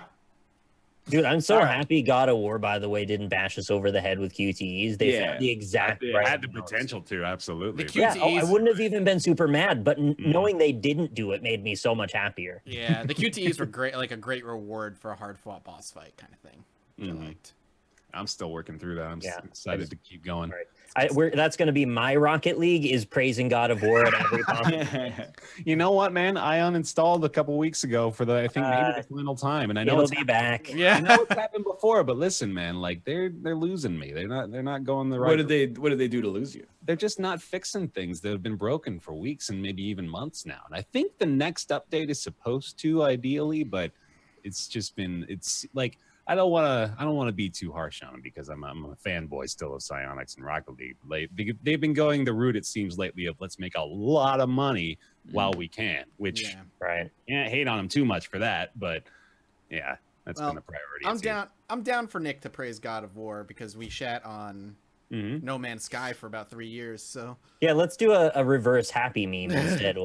Dude, I'm so All right. happy God of War, by the way, didn't bash us over the head with QTEs. They Yeah. found the exact It right had the balance. potential to, absolutely. The but- Yeah, I QTEs wouldn't have even been super mad, but Mm. knowing they didn't do it made me so much happier. Yeah, the QTEs were great, like a great reward for a hard fought boss fight kind of thing. Mhm. I liked. I'm still working through that. I'm Yeah. excited to keep going. All right. That's going to be my Rocket League, is praising God of War at every possible. You know what, man? I uninstalled a couple weeks ago for maybe the final time, and I know It'll it's be back. I Yeah. know it's happened before, but listen, man, like they're losing me. They're not going the right. What did they do to lose you? They're just not fixing things that have been broken for weeks and maybe even months now. And I think the next update is supposed to, ideally, but it's like I don't want to be too harsh on them because I'm a fanboy still of Psyonix and Rocket League. Like, they've been going the route, it seems lately, of let's make a lot of money while we can, which Yeah. Right. can't hate on them too much for that, but yeah, that's Well, been the priority. I'm down for Nick to praise God of War because we shat on Mm-hmm. No Man's Sky for about 3 years. So Yeah, let's do a reverse happy meme instead.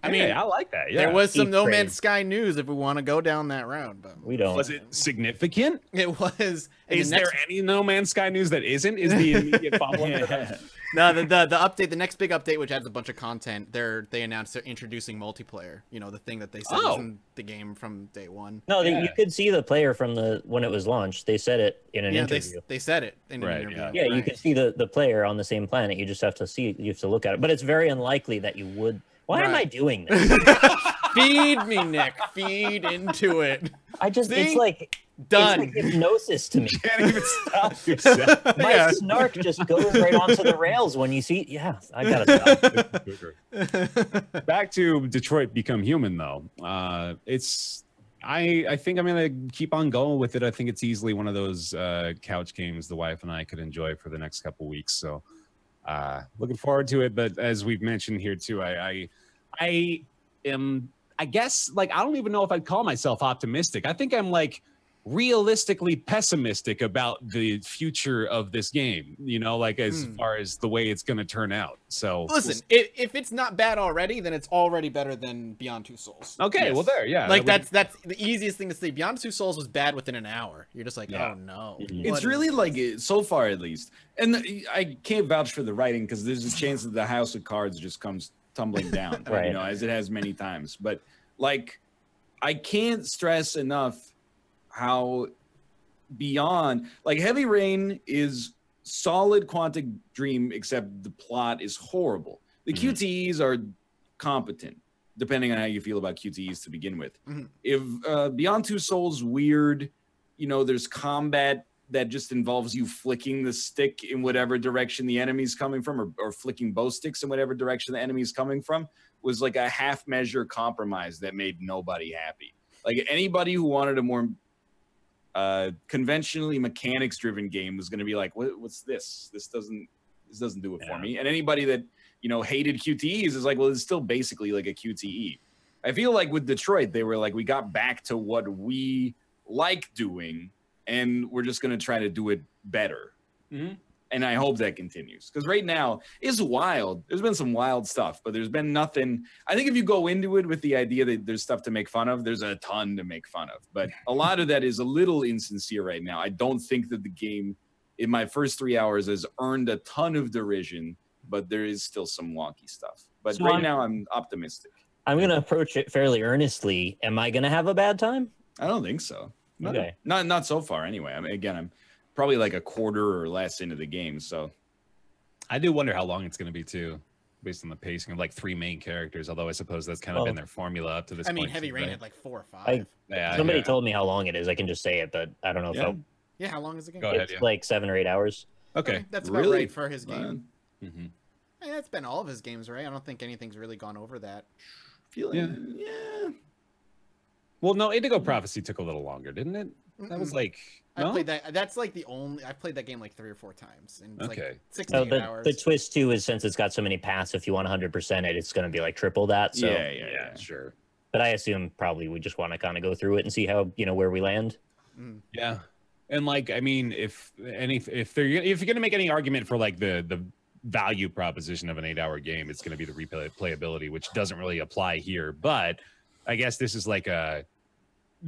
I mean, I like that. Yeah, there was some Keep No praise. Man's Sky news if we want to go down that road, but We don't. Was it significant? it was. and Is the next- there any No Man's Sky news that isn't? Is the immediate follow-up? No, the update, the next big update, which adds a bunch of content. They announced they're introducing multiplayer. You know, the thing that they said was in the game from day one. No, Yeah. you could see the player from when it was launched. They said it in an Yeah, interview. they said it in Right, an interview. yeah. Yeah, you Right. can see the player on the same planet. You just have to look at it. But it's very unlikely that you would. Why am I Right. doing this? Feed me, Nick. Feed into it. It's See? like Done. It's like hypnosis to me. Can't even stop yourself. My Yeah. snark just goes right onto the rails when you see. Yeah, I gotta stop. Back to Detroit Become Human, though. I think I'm gonna keep on going with it. I think it's easily one of those couch games the wife and I could enjoy for the next couple weeks. So looking forward to it. But as we've mentioned here too, I am, I guess, like, I don't even know if I'd call myself optimistic. I think I'm like realistically pessimistic about the future of this game, you know, like as far as the way it's going to turn out. So Listen, if it's not bad already, then it's already better than Beyond Two Souls. okay, Yes. well there, yeah. Like that that's the easiest thing to say. Beyond Two Souls was bad within an hour. You're just like, Yeah. oh no. Mhm. It's What really is like this? so far at least, and I can't vouch for the writing because there's a chance that the House of Cards just comes tumbling down, Right. you know, as it has many times. But like, I can't stress enough how Beyond, like, Heavy Rain is solid Quantic Dream, except the plot is horrible. The Mhm. QTEs are competent, depending on how you feel about QTEs to begin with. Mhm. If Beyond Two Souls weird, you know, there's combat that just involves you flicking the stick in whatever direction the enemy's coming from, or flicking both sticks in whatever direction the enemy's coming from, was like a half measure compromise that made nobody happy. Like, anybody who wanted a more conventionally mechanics driven game was going to be like, what's this? This doesn't do it for me. And anybody that, you know, hated QTEs is like, well, it's still basically like a QTE. I feel like with Detroit, they were like, we got back to what we like doing, and we're just going to try to do it better. Mhm. And I hope that continues, because right now it's wild. There's been some wild stuff, but there's been nothing. I think if you go into it with the idea that there's stuff to make fun of, there's a ton to make fun of. But a lot of that is a little insincere right now. I don't think that the game in my first 3 hours has earned a ton of derision, but there is still some wonky stuff. But So right now I'm optimistic. I'm gonna approach it fairly earnestly. Am I gonna have a bad time? I don't think so. No, Okay. not so far anyway. I mean, again, I'm probably like a quarter or less into the game, so I do wonder how long it's going to be too, based on the pacing of like 3 main characters. Although I suppose that's kind of been their formula up to this I mean, point. Heavy too, Rain right? had like 4 or 5. Yeah, Somebody yeah. told me how long it is. I can just say it, but I don't know if Yeah. Yeah, how long is the game? Go ahead. it's Yeah. like 7 or 8 hours. Okay. That's about Really? right for his game. Mm-hmm. Yeah, that's been all of his games, right? I don't think anything's really gone over that. feeling yeah. Well, no, Indigo Prophecy took a little longer, didn't it? That was like I no? played that. That's like the only. I played that game like 3 or 4 times, and it's Okay. like 6 So to 8 the hours. twist too is, since it's got so many paths, if you want 100% it, it's gonna be like triple that. So yeah. sure. But I assume probably we just want to kind of go through it and see how, where we land. Yeah. And like, I mean, if you're gonna make any argument for like the value proposition of an 8-hour game, it's gonna be the replayability, which doesn't really apply here. But I guess this is like a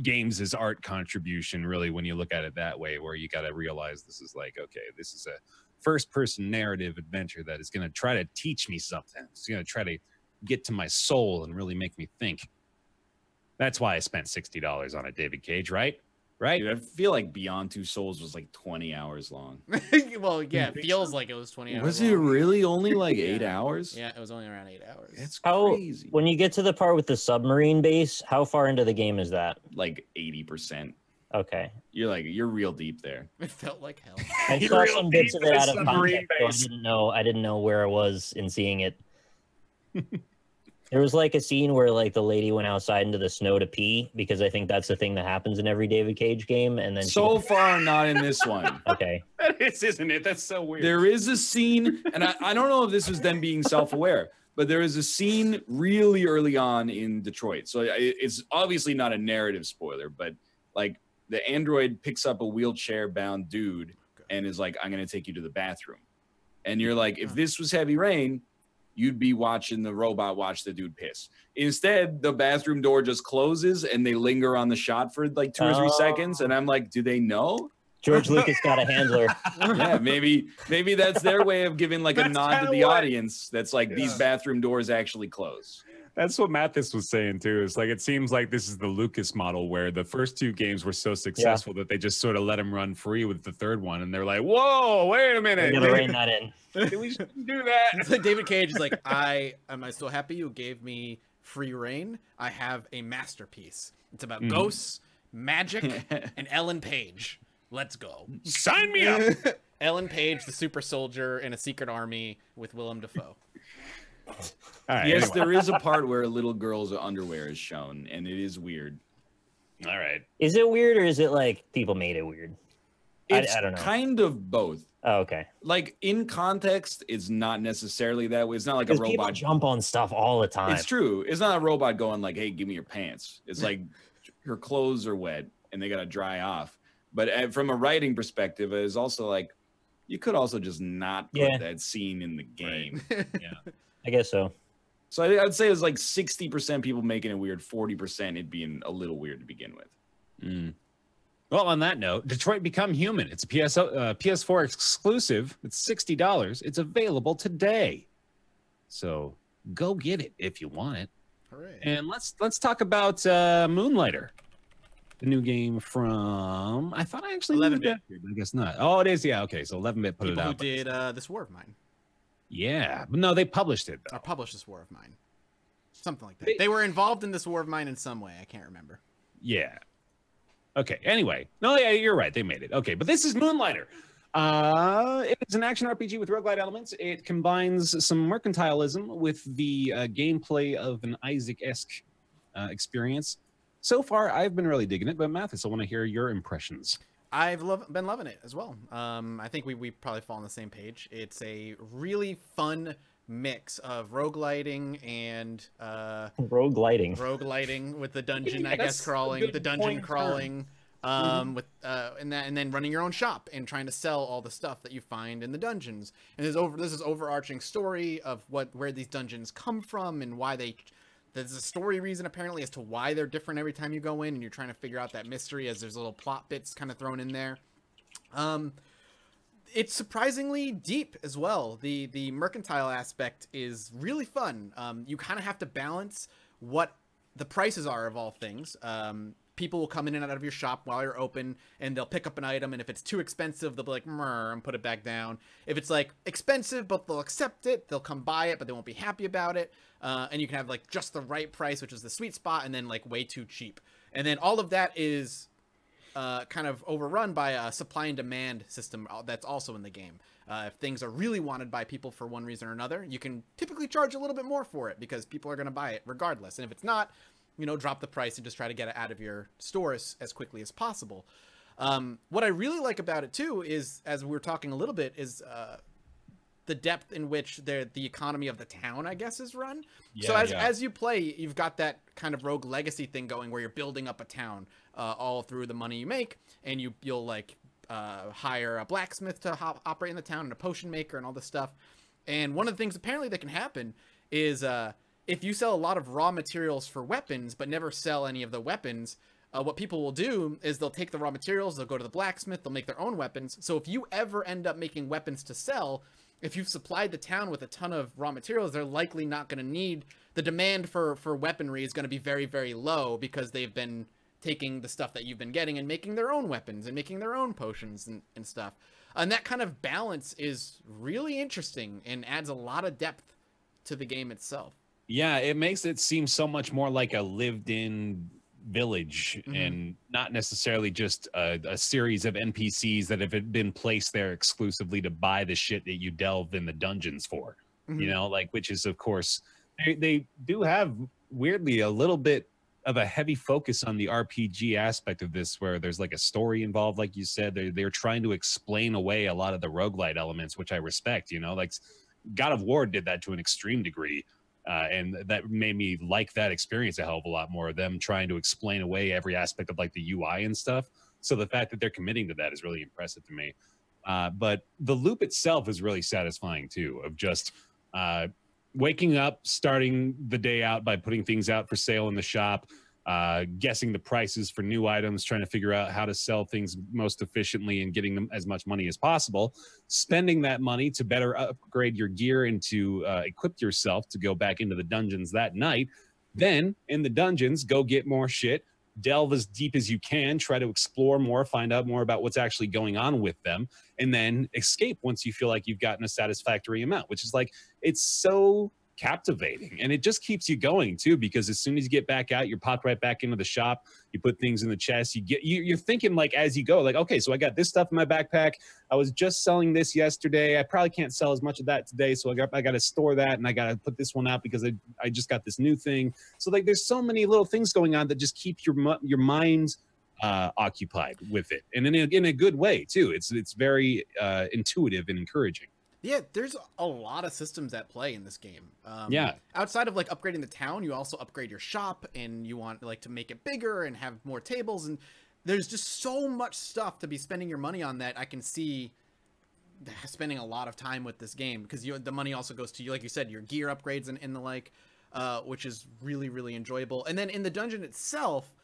games as art contribution, really, when you look at it that way, where you got to realize this is like, okay, this is a first-person narrative adventure that is gonna try to teach me something. It's gonna try to get to my soul and really make me think. That's why I spent $60 on it, David Cage, right? Right? Dude, I feel like Beyond Two Souls was like 20 hours long. Well, yeah, it feels like it was 20 hours Was long. it really only like 8 hours? Yeah, it was only around 8 hours. It's How, crazy. when you get to the part with the submarine base, how far into the game is that? Like 80%. Okay. You're real deep there. It felt like hell. I You're saw real some bits deep of it in out the of submarine context, so base. I didn't know where I was in seeing it. There was like a scene where like the lady went outside into the snow to pee, because I think that's the thing that happens in every David Cage game, and then So far, not in this one. okay. That is, isn't it? That's so weird. There is a scene, and I don't know if this was them being self-aware, but there is a scene really early on in Detroit. So it's obviously not a narrative spoiler, but like the android picks up a wheelchair-bound dude and is like, I'm going to take you to the bathroom. And you're like, if this was Heavy Rain, you'd be watching the robot watch the dude piss. Instead, the bathroom door just closes and they linger on the shot for like 2 or 3 seconds. And I'm like, do they know? George Lucas got a handler. Yeah, maybe that's their way of giving like a That's nod to kinda the what- audience. That's like these bathroom doors actually close. That's what Mathis was saying too. It's like, it seems like this is the Lucas model, where the first 2 games were so successful that they just sort of let him run free with the third one, and they're like, "Whoa, wait a I'm minute, gonna rein that in. we shouldn't do that." So David Cage is like, am I so happy you gave me free reign? I have a masterpiece. It's about ghosts, magic, and Ellen Page. Let's go. Sign me up. Ellen Page, the super soldier in a secret army with Willem Dafoe. All right, Yes, anyway. there is a part where a little girl's underwear is shown, and it is weird. All right. Is it weird, or is it like people made it weird? It's I don't know. kind of both. Oh, okay. Like in context, it's not necessarily that way. It's not like a Because people robot. jump on stuff all the time. It's true. It's not a robot going like, "Hey, give me your pants." It's like her clothes are wet and they gotta dry off. But from a writing perspective, it's also like you could also just not put that scene in the game. Yeah. I guess so. So I'd say it's like 60% people making it weird, 40% it being a little weird to begin with. Well, on that note, Detroit Become Human. It's a PS4 exclusive. It's $60. It's available today. So go get it if you want it. Hooray. And let's talk about Moonlighter, the new game from, I thought I actually 11-bit. I guess not. Oh, it is. Yeah. Okay. So 11-bit put People it who out. did This War of Mine. Yeah. But no, they published it though. Or published This War of Mine. Something like that. They were involved in This War of Mine in some way. I can't remember. Yeah. Okay. Anyway, no, yeah, you're right. They made it. Okay, but this is Moonlighter. It's an action RPG with roguelite elements. It combines some mercantilism with the gameplay of an Isaac-esque experience. So far, I've been really digging it. But Mathis, I want to hear your impressions. I've been loving it as well. I think we probably fall on the same page. It's a really fun mix of rogueliting and rogueliting with the dungeon, I guess, crawling, the dungeon crawling, with and then running your own shop and trying to sell all the stuff that you find in the dungeons. And there's this overarching story of where these dungeons come from and why there's a story reason apparently as to why they're different every time you go in, and you're trying to figure out that mystery as there's little plot bits kind of thrown in there. It's surprisingly deep as well. The mercantile aspect is really fun. You kind of have to balance what the prices are of all things. People will come in and out of your shop while you're open, and they'll pick up an item, and if it's too expensive, they'll be like, "Mrr," and put it back down. If it's like expensive, but they'll accept it, they'll come buy it, but they won't be happy about it. And you can have like just the right price, which is the sweet spot, and then like way too cheap. And then all of that is kind of overrun by a supply and demand system that's also in the game. If things are really wanted by people for one reason or another, you can typically charge a little bit more for it because people are going to buy it regardless. And if it's not, drop the price and just try to get it out of your stores as quickly as possible. What I really like about it too is, as we were talking a little bit, is the depth in which the economy of the town, I guess, is run. Yeah, so as you play, you've got that kind of rogue legacy thing going where you're building up a town all through the money you make, and you'll like hire a blacksmith to operate in the town and a potion maker and all this stuff. And one of the things apparently that can happen is if you sell a lot of raw materials for weapons but never sell any of the weapons, what people will do is they'll take the raw materials, they'll go to the blacksmith, they'll make their own weapons. So if you ever end up making weapons to sell, if you've supplied the town with a ton of raw materials, they're likely not going to need, the demand for weaponry is going to be very, very low because they've been taking the stuff that you've been getting and making their own weapons and making their own potions and stuff. And that kind of balance is really interesting and adds a lot of depth to the game itself. Yeah, it makes it seem so much more like a lived-in village and not necessarily just a series of NPCs that have been placed there exclusively to buy the shit that you delve in the dungeons for. You know, like, which is, of course, they do have weirdly a little bit of a heavy focus on the RPG aspect of this, where there's like a story involved, like you said. They're trying to explain away a lot of the roguelite elements, which I respect. You know, like God of War did that to an extreme degree. And that made me like that experience a hell of a lot more, them trying to explain away every aspect of like the UI and stuff. So the fact that they're committing to that is really impressive to me. But the loop itself is really satisfying too, of just waking up, starting the day out by putting things out for sale in the shop, guessing the prices for new items, trying to figure out how to sell things most efficiently and getting them as much money as possible, spending that money to better upgrade your gear and to equip yourself to go back into the dungeons that night. Then in the dungeons, go get more shit, delve as deep as you can, try to explore more, find out more about what's actually going on with them, and then escape once you feel like you've gotten a satisfactory amount, which is like, it's so captivating, and it just keeps you going too, because as soon as you get back out, you're popped right back into the shop, you put things in the chest, you're thinking like as you go, like, okay, so I got this stuff in my backpack, I was just selling this yesterday, I probably can't sell as much of that today, so I got to store that, and I got to put this one out because I just got this new thing. So like there's so many little things going on that just keep your mind occupied with it, and in a good way too. It's very intuitive and encouraging. Yeah, there's a lot of systems at play in this game. Yeah. Outside of like upgrading the town, you also upgrade your shop, and you want like to make it bigger and have more tables. And there's just so much stuff to be spending your money on that I can see spending a lot of time with this game, because the money also goes to, like you said, your gear upgrades and the like, which is really, really enjoyable. And then in the dungeon itself,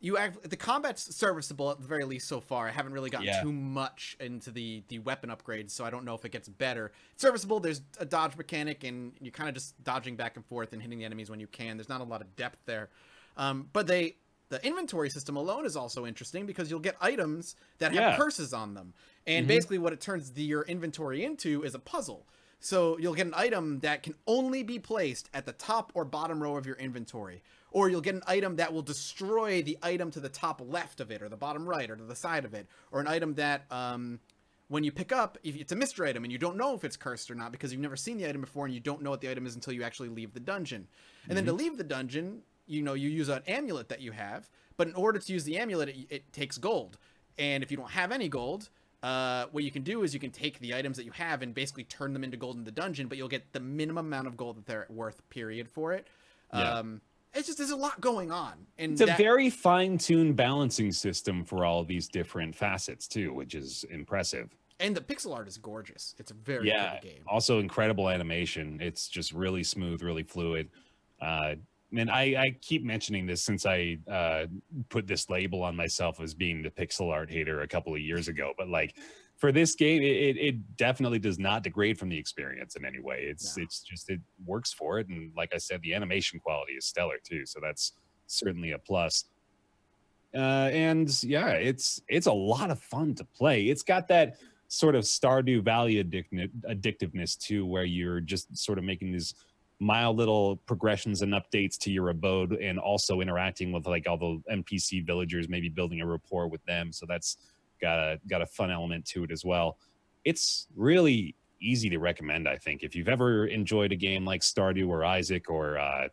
the combat's serviceable at the very least so far. I haven't really gotten too much into the weapon upgrades, so I don't know if it gets better. It's serviceable. There's a dodge mechanic, and you're kind of just dodging back and forth and hitting the enemies when you can. There's not a lot of depth there. But the inventory system alone is also interesting, because you'll get items that have curses on them. And basically what it turns your inventory into is a puzzle. So you'll get an item that can only be placed at the top or bottom row of your inventory. Or you'll get an item that will destroy the item to the top left of it, or the bottom right, or to the side of it. Or an item that, when you pick up, if it's a mystery item, and you don't know if it's cursed or not, because you've never seen the item before, and you don't know what the item is until you actually leave the dungeon. And then to leave the dungeon, you use an amulet that you have. But in order to use the amulet, it takes gold. And if you don't have any gold, what you can do is you can take the items that you have and basically turn them into gold in the dungeon, but you'll get the minimum amount of gold that they're worth, period, for it. It's just, there's a lot going on. And it's a very fine-tuned balancing system for all of these different facets too, which is impressive. And the pixel art is gorgeous. It's a very good game. Also incredible animation. It's just really smooth, really fluid. And I keep mentioning this since I put this label on myself as being the pixel art hater a couple of years ago. But like for this game, it definitely does not degrade from the experience in any way. It's just, it works for it. And like I said, the animation quality is stellar too. So that's certainly a plus. And yeah, it's a lot of fun to play. It's got that sort of Stardew Valley addictiveness too, where you're just sort of making these mild little progressions and updates to your abode, and also interacting with like all the NPC villagers, maybe building a rapport with them. So that's got a fun element to it as well. It's really easy to recommend, I think, if you've ever enjoyed a game like Stardew or Isaac, or I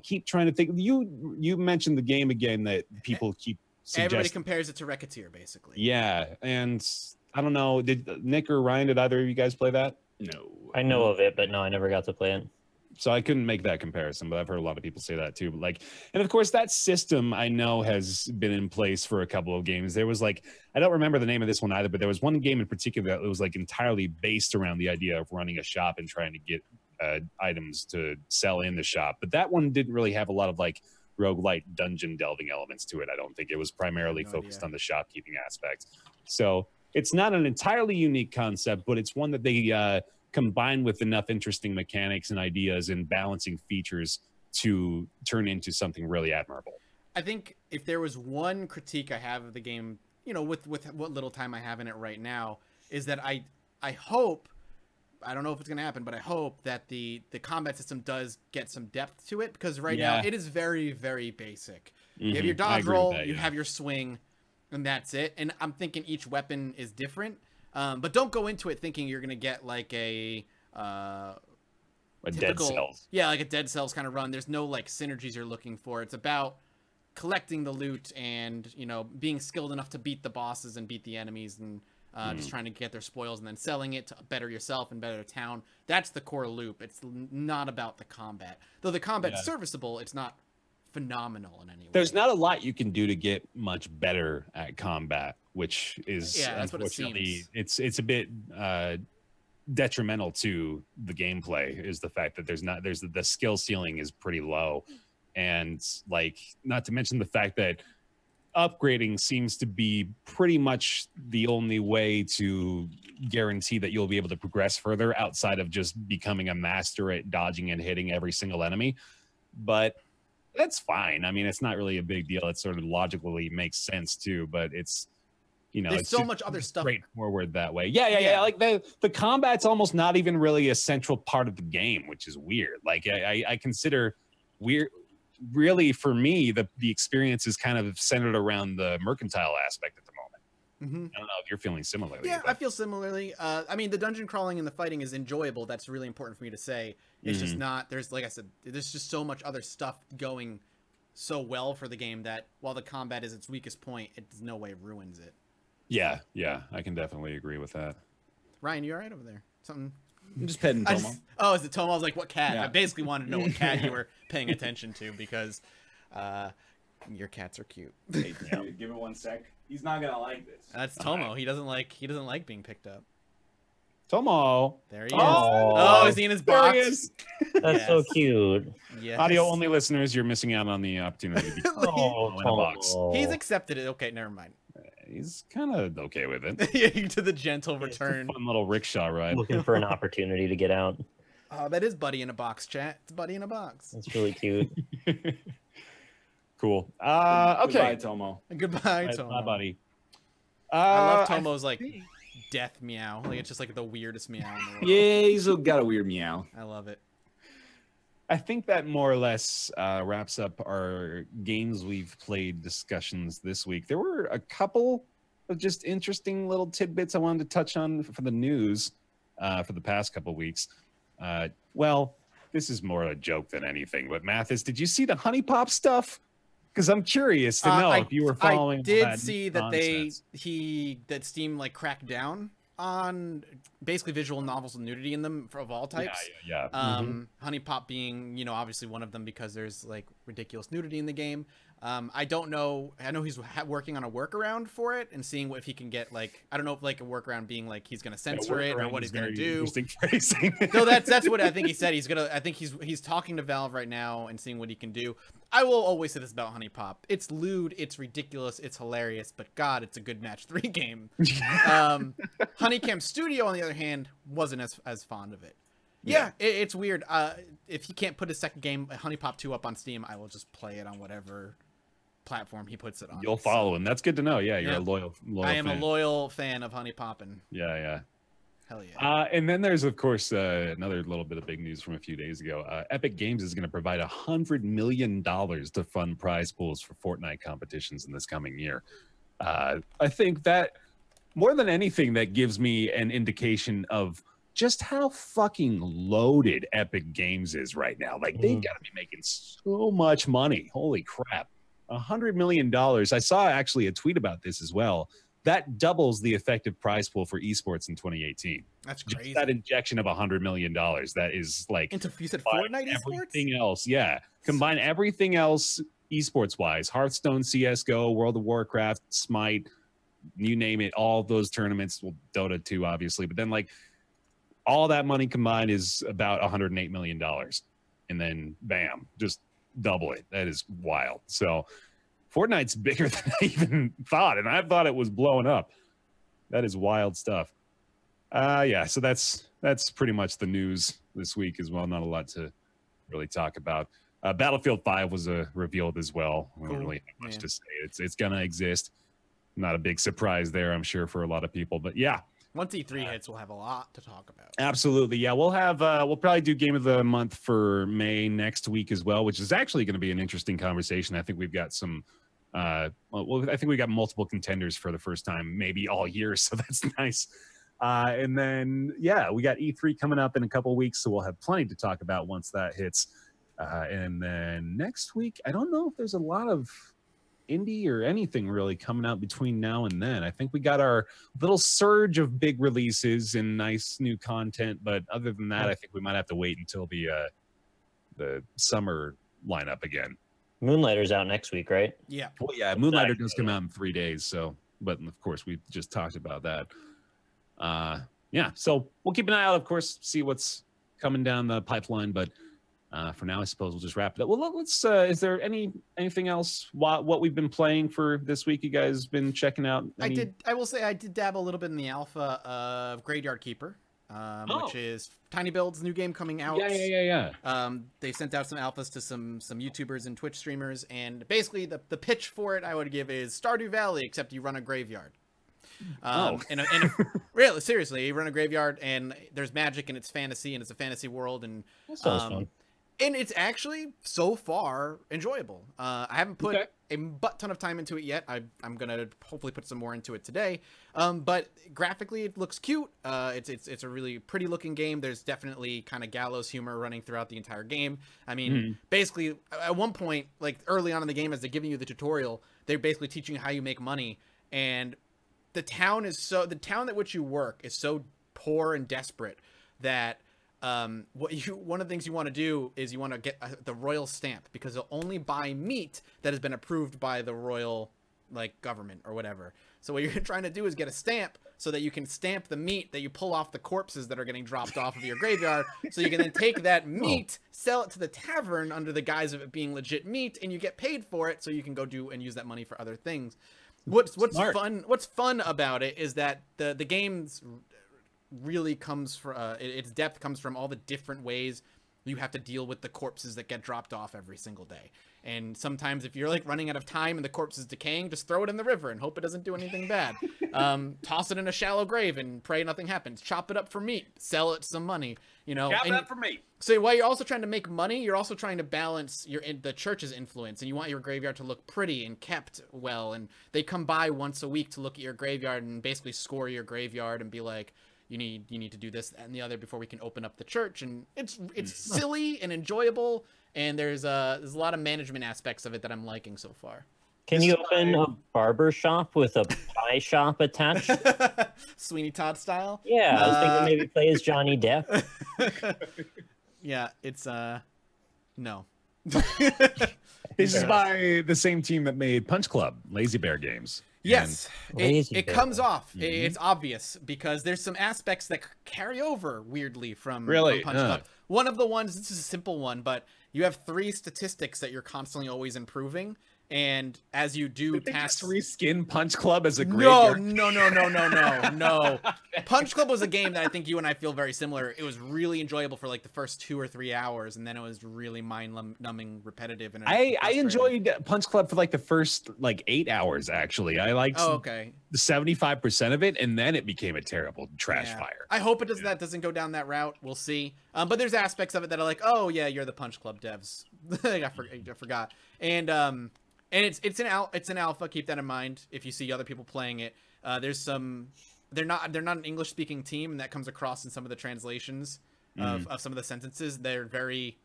keep trying to think. You mentioned the game again that people keep suggesting. Everybody compares it to Racketeer, basically. Yeah, and I don't know, did Nick or Ryan, did either of you guys play that? No. I know of it, but no, I never got to play it. So I couldn't make that comparison, but I've heard a lot of people say that too. But like, and of course, that system I know has been in place for a couple of games. There was like, I don't remember the name of this one either, but there was one game in particular that was like entirely based around the idea of running a shop and trying to get items to sell in the shop. But that one didn't really have a lot of like roguelite dungeon delving elements to it. I don't think it was primarily focused on the shopkeeping aspect. So it's not an entirely unique concept, but it's one that they combined with enough interesting mechanics and ideas and balancing features to turn into something really admirable. I think if there was one critique I have of the game, you know, with what little time I have in it right now, is that I hope, I don't know if it's going to happen, but I hope that the combat system does get some depth to it, because right now it is very, very basic. You have your dodge roll, you have your swing, and that's it. And I'm thinking each weapon is different. But don't go into it thinking you're gonna get like a Dead Cells. Yeah, like a Dead Cells kind of run. There's no like synergies you're looking for. It's about collecting the loot and, you know, being skilled enough to beat the bosses and beat the enemies, and just trying to get their spoils and then selling it to better yourself and better the town. That's the core loop. It's not about the combat. Though the combat's serviceable, it's not phenomenal in any way. There's not a lot you can do to get much better at combat, which is that's what it unfortunately seems. it's a bit detrimental to the gameplay, is the fact that the skill ceiling is pretty low, and like, not to mention the fact that upgrading seems to be pretty much the only way to guarantee that you'll be able to progress further outside of just becoming a master at dodging and hitting every single enemy. But that's fine. I mean, it's not really a big deal. It sort of logically makes sense too, but it's, you know, there's it's so much other stuff straightforward that way. Yeah. Like the combat's almost not even really a central part of the game, which is weird. Like I consider really for me, the experience is kind of centered around the mercantile aspect at the moment. I don't know if you're feeling similarly. Yeah, I feel similarly. I mean, the dungeon crawling and the fighting is enjoyable. That's really important for me to say. It's just not, there's, like I said, there's just so much other stuff going so well for the game that while the combat is its weakest point, it no way ruins it. Yeah, I can definitely agree with that. Ryan, you all right over there? Something? I'm just petting Tomo. Is it Tomo? I was like, what cat? Yeah. I basically wanted to know what cat you were paying attention to, because your cats are cute. Hey, give it 1 sec. He's not gonna like this. That's Tomo. He doesn't like being picked up. Tomo. There he is. Oh, is he in his box? There he is. That's so cute. Yes. Audio only listeners, you're missing out on the opportunity to be in a box. He's accepted it. Okay, never mind. He's kind of okay with it. To the gentle return. Fun little rickshaw ride. Looking for an opportunity to get out. Oh, that is Buddy in a box, chat. It's Buddy in a box. That's really cute. Cool. Okay. Goodbye, Tomo. Goodbye, Tomo. Bye, buddy. I love Tomo's like death meow. Like, it's just like the weirdest meow in the world. Yeah, he's got a weird meow. I love it. I think that more or less wraps up our games we've played discussions this week. There were a couple of just interesting little tidbits I wanted to touch on for the news for the past couple weeks. Well, this is more a joke than anything, but Mathis, did you see the HuniePop stuff? Because I'm curious to know if you were following. I did see that that Steam like cracked down on basically visual novels with nudity in them of all types. Yeah. HuniePop being, you know, obviously one of them, because there's like ridiculous nudity in the game. I don't know. I know he's working on a workaround for it and seeing if he can get like, I don't know if like a workaround being like he's going to censor it or what he's going to do. No, that's what I think he said. I think he's talking to Valve right now and seeing what he can do. I will always say this about HuniePop. It's lewd, it's ridiculous, it's hilarious, but God, it's a good match 3 game. Honeycam Studio, on the other hand, wasn't as fond of it. Yeah, it's weird. If he can't put his second game, HuniePop 2, up on Steam, I will just play it on whatever platform he puts it on. You'll follow him. That's good to know. Yeah, you're a loyal I am fan. a loyal fan of HuniePop, and yeah. hell yeah. And then there's, of course, another little bit of big news from a few days ago. Epic Games is going to provide $100 million to fund prize pools for Fortnite competitions in this coming year. I think that more than anything, that gives me an indication of just how fucking loaded Epic Games is right now. Like, they've got to be making so much money. Holy crap. $100 million. I saw actually a tweet about this as well. that doubles the effective prize pool for esports in 2018. That's Just crazy. that injection of $100 million. That is like Into, you said Fortnite esports? Everything else, yeah. Combine everything else esports wise: Hearthstone, CS:GO, World of Warcraft, Smite, you name it. All those tournaments, well, Dota 2, obviously, but then like all that money combined is about $108 million, and then bam, just double it. That is wild. So Fortnite's bigger than I even thought, and I thought it was blowing up. That is wild stuff. Yeah, so that's pretty much the news this week as well. Not a lot to really talk about. Battlefield 5 was revealed as well. We don't really have much to say. It's gonna exist. Not a big surprise there, I'm sure, for a lot of people. But yeah, once E3 hits, we'll have a lot to talk about. Absolutely, yeah. We'll probably do Game of the Month for May next week as well, which is actually going to be an interesting conversation. I think we've got some. I think we got multiple contenders for the first time, maybe all year, so that's nice. And then, yeah, we got E3 coming up in a couple of weeks, so we'll have plenty to talk about once that hits. And then next week, I don't know if there's a lot of indie or anything really coming out between now and then. I think we got our little surge of big releases and nice new content, but other than that, I think we might have to wait until the summer lineup again. Moonlighter's out next week, right? Yeah. Well, yeah, Moonlighter does come out in 3 days, so, but of course we just talked about that. Yeah, so we'll keep an eye out, of course, see what's coming down the pipeline, but for now, I suppose we'll just wrap it up. Well, let's. Is there anything else? What we've been playing for this week? You guys been checking out? I will say I did dabble a little bit in the alpha of Graveyard Keeper, which is Tiny Build's new game coming out. Yeah. They sent out some alphas to some YouTubers and Twitch streamers, and basically the pitch for it I would give is Stardew Valley, except you run a graveyard. Really, seriously, you run a graveyard, and there's magic, and it's fantasy, and it's a fantasy world, and that sounds fun. And it's actually, so far, enjoyable. I haven't put a butt ton of time into it yet. I'm going to hopefully put some more into it today. But graphically, it looks cute. It's a really pretty looking game. There's definitely kind of gallows humor running throughout the entire game. I mean, basically, at one point, like early on in the game, as they're giving you the tutorial, they're basically teaching you how you make money. And the town at which you work is so poor and desperate that one of the things you want to do is you want to get the royal stamp, because they'll only buy meat that has been approved by the royal government or whatever. So what you're trying to do is get a stamp so that you can stamp the meat that you pull off the corpses that are getting dropped off of your graveyard, so you can then take that meat, sell it to the tavern under the guise of it being legit meat, and you get paid for it, so you can go do and use that money for other things. What's fun about it is that the game's really comes from its depth comes from all the different ways you have to deal with the corpses that get dropped off every single day. And sometimes if you're running out of time and the corpse is decaying, just throw it in the river and hope it doesn't do anything bad. Toss it in a shallow grave and pray nothing happens. Chop it up for meat, sell it some money, Chop it up for meat. So while you're also trying to make money, you're also trying to balance the church's influence, and you want your graveyard to look pretty and kept well, and they come by once a week to look at your graveyard and basically score your graveyard and be like, you need to do this, that, and the other before we can open up the church. And it's silly and enjoyable, and there's a lot of management aspects of it that I'm liking so far. Can you open a barber shop with a pie shop attached? Sweeney Todd style? Yeah, I was thinking maybe play as Johnny Depp. Yeah, it's no. This is by the same team that made Punch Club, Lazy Bear Games. Yes, it comes off. It's obvious because there's some aspects that carry over weirdly from Punch Club. One of the ones, this is a simple one, but you have 3 statistics that you're constantly always improving. And as you do tasks, just reskin Punch Club as a graveyard. No. Punch Club was a game that I think you and I feel very similar. It was really enjoyable for the first 2 or 3 hours, and then it was really mind-numbing, repetitive. And I enjoyed Punch Club for the first 8 hours. Actually, I liked the 75% of it, and then it became a terrible trash fire. I hope that doesn't go down that route. We'll see. But there's aspects of it that are oh yeah, you're the Punch Club devs. I forgot. And it's an alpha. Keep that in mind if you see other people playing it. There's some. They're not an English speaking team, and that comes across in some of the translations of some of the sentences. They're very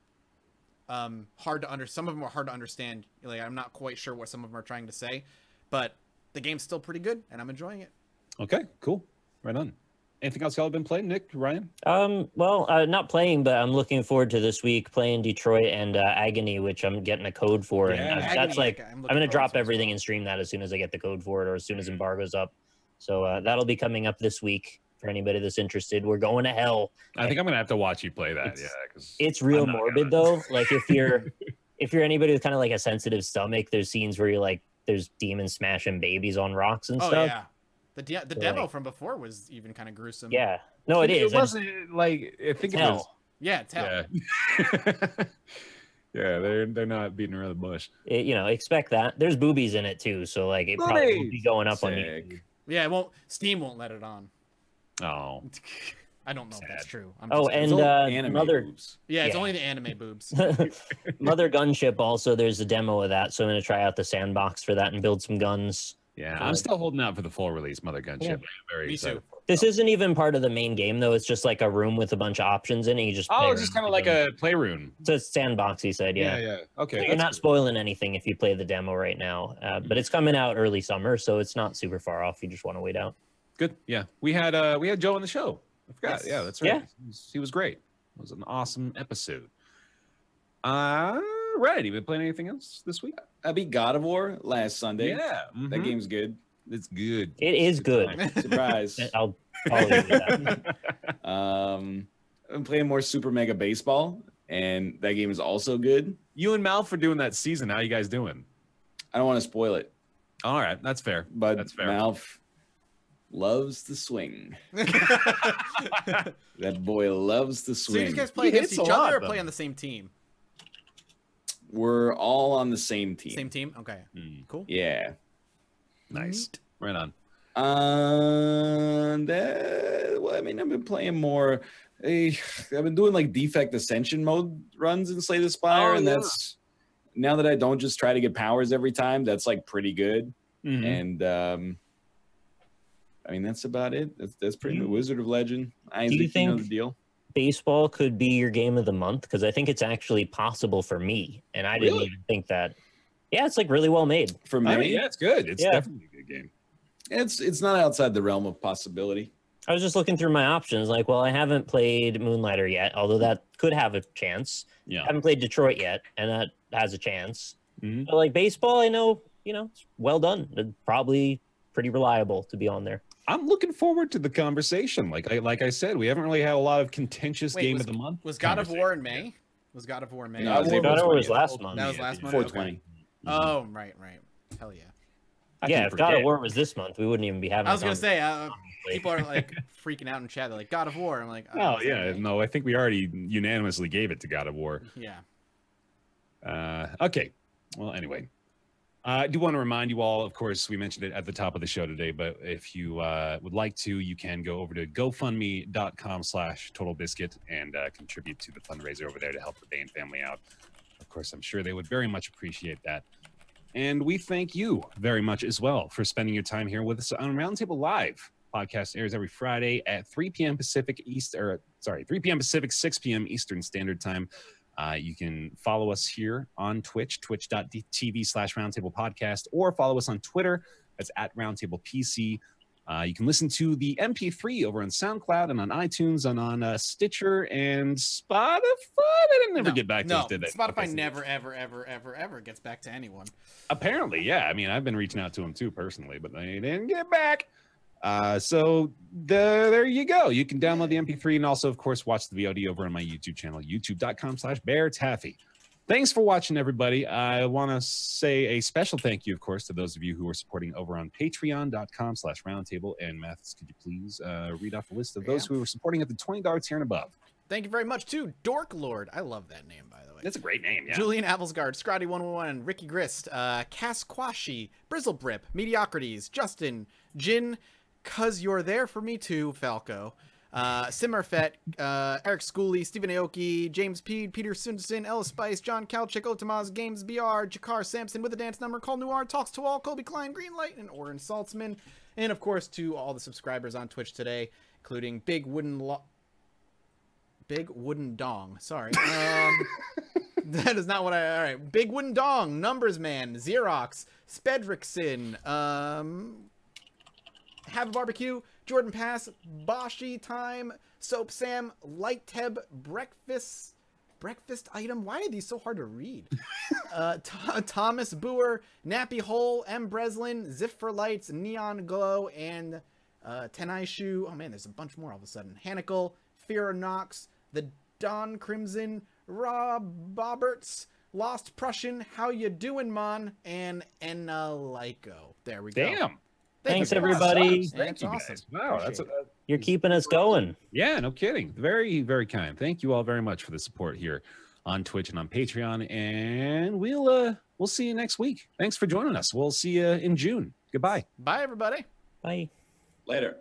hard to some of them are hard to understand. I'm not quite sure what some of them are trying to say, but the game's still pretty good, and I'm enjoying it. Okay, cool. Right on. Anything else y'all have been playing, Nick, Ryan? Well, not playing, but I'm looking forward to this week playing Detroit and Agony, which I'm getting a code for, Yeah. and Agony, that's like I'm I'm gonna looking drop forward to as everything well. and stream that as soon as I get the code for it, or as soon as embargo's up. So that'll be coming up this week for anybody that's interested. We're going to hell. I think I'm gonna have to watch you play that. It's- Yeah, because It's real morbid though. Like if you're anybody with kind of like a sensitive stomach, there's scenes where you're like there's demons smashing babies on rocks and Oh stuff. yeah, the So, demo like- from before was even kind of gruesome. Yeah. No, it is. It wasn't like I think It's it was. hell. Yeah, it's hell. Yeah. Yeah, they're not beating around the bush. Expect that. There's boobies in it too, so like it probably will be Boobies! going up on Sick. YouTube. Yeah, it won't. Steam won't let it on. Oh, I don't know if that's Sad. true. I'm Oh, just- and It's all anime Mother moves. yeah, it's yeah. only the anime boobs. Mother Gunship also. There's a demo of that, so I'm gonna try out the sandbox for that and build some guns. yeah. I'm still holding out for the full release, Mother Gunship. Yeah. I'm very Me excited. too. This isn't even part of the main game though. It's just like a room with a bunch of options in it. You just play Oh, around it's just kind of with like them. a playroom. It's a sandbox. He said, yeah. Yeah. Okay. So you're that's not cool. spoiling anything if you play the demo right now, but it's coming out early summer, so it's not super far off. You just want to wait out. Good. Yeah. We had Joe on the show. I forgot. Yes. Yeah, that's right. Yeah. He was great. It was an awesome episode. Right. You been playing anything else this week? I beat God of War last Sunday. Yeah. That game's good. It's good. It is good. time. Surprise. I'll leave it at that. I'm playing more Super Mega Baseball, and that game is also good. You and Mal for doing that season. How you guys doing? I don't want to spoil it, All right. That's fair. but That's fair. Malf loves to swing. That boy loves to So you swing. guys play He against hits a each lot, other or though. play on the same team? We're all on the same team. Same team. Okay. Mm, Cool. Yeah. nice. Right on. Well, I mean, I've been playing more. I've been doing like defect ascension mode runs in Slay the Spire, Oh, and yeah. that's now that I don't just try to get powers every time. That's like pretty good. Mhm. And I mean, that's about it. That's pretty much Wizard of Legend. Isaac, you you know think- the deal. Baseball could be your game of the month because I think it's actually possible for me, and I didn't Really? even think that. Yeah, it's like really well made. For me, I mean, yeah, it's good. It's Yeah. definitely a good game. it's not outside the realm of possibility. I was just looking through my options, like, well, I haven't played Moonlighter yet, although that could have a chance. I Yeah. haven't played Detroit yet, and that has a chance. Mhm. But like baseball, I know, it's well done. It's probably pretty reliable to be on there. I'm looking forward to the conversation. Like I said, we haven't really had a lot of contentious Wait, game was- of the month. Was God of conversation. War in May? Was God of War in May? No, it was April God of War was 20th. last month. That was last month? 420. Oh, right. Hell yeah. I Yeah, can if God of forget. War was this month, we wouldn't even be having. I was a gonna say, conversation. people are like freaking out in chat. They're like, God of War. I'm like, Oh is that yeah, May? no, I think we already unanimously gave it to God of War. Yeah. Okay. Well, anyway, I do want to remind you all. Of course, we mentioned it at the top of the show today, but if you would like to, you can go over to GoFundMe.com/TotalBiscuit and contribute to the fundraiser over there to help the Bain family out. Of course, I'm sure they would very much appreciate that. And we thank you very much as well for spending your time here with us on Roundtable Live. Podcast airs every Friday at 3 p.m. Pacific, 3 p.m. Pacific, 6 p.m. Eastern Standard Time. You can follow us here on Twitch, twitch.tv/Roundtable Podcast, or follow us on Twitter. That's at Roundtable PC. You can listen to the MP3 over on SoundCloud and on iTunes and on Stitcher and Spotify. They didn't never get back to no, us, did they? Spotify Okay, so- never, ever gets back to anyone. Apparently, yeah. I mean, I've been reaching out to them too personally, but they didn't get back. So there you go. You can download the MP3 and also, of course, watch the VOD over on my YouTube channel, youtube.com/BaerTaffy. Thanks for watching, everybody. I want to say a special thank you, of course, to those of you who are supporting over on patreon.com/roundtable. And Mathis, could you please read off the list of those who are supporting at the $20 tier and above? Thank you very much to Dork Lord. I love that name, by the way. That's a great name, yeah. Julian Avelsgard, Scotty111, Ricky Grist, Casquashi, Brizzlebrip, Mediocrities, Justin, Jin, Cuz You're There For Me Too, Falco, Simmerfet, Eric Schooley, Stephen Aoki, James Peed, Peter Sunderson, Ellis Spice, John Kalchik, Otamaz, Games BR, Jakar Sampson with a dance number, Call Noir, Talks to All, Colby Klein, Greenlight, and Oren Saltzman. And of course to all the subscribers on Twitch today, including Big Wooden Dong. Sorry. That is not what I... All right. Big Wooden Dong, Numbers Man, Xerox, Spedrickson, Have a Barbecue, Jordan Pass, Boshi Time, Soap Sam, Light Teb, Breakfast Item. Why are these so hard to read? Thomas Boer, Nappy Hole, M. Breslin, Ziff for Lights, Neon Glow, and Tenai Shu. Oh man, there's a bunch more all of a sudden. Hanicle, Fear Knox, The Don Crimson, Rob Boberts, Lost Prussian, How You Doing, Mon, and Lyco. There we go. Damn. Thanks, everybody. Thank you awesome. guys. Wow, You're keeping us going. yeah, no kidding. Very, very kind. Thank you all very much for the support here on Twitch and on Patreon. And we'll see you next week. Thanks for joining us. We'll see you in June. Goodbye. Bye, everybody. Bye. Later.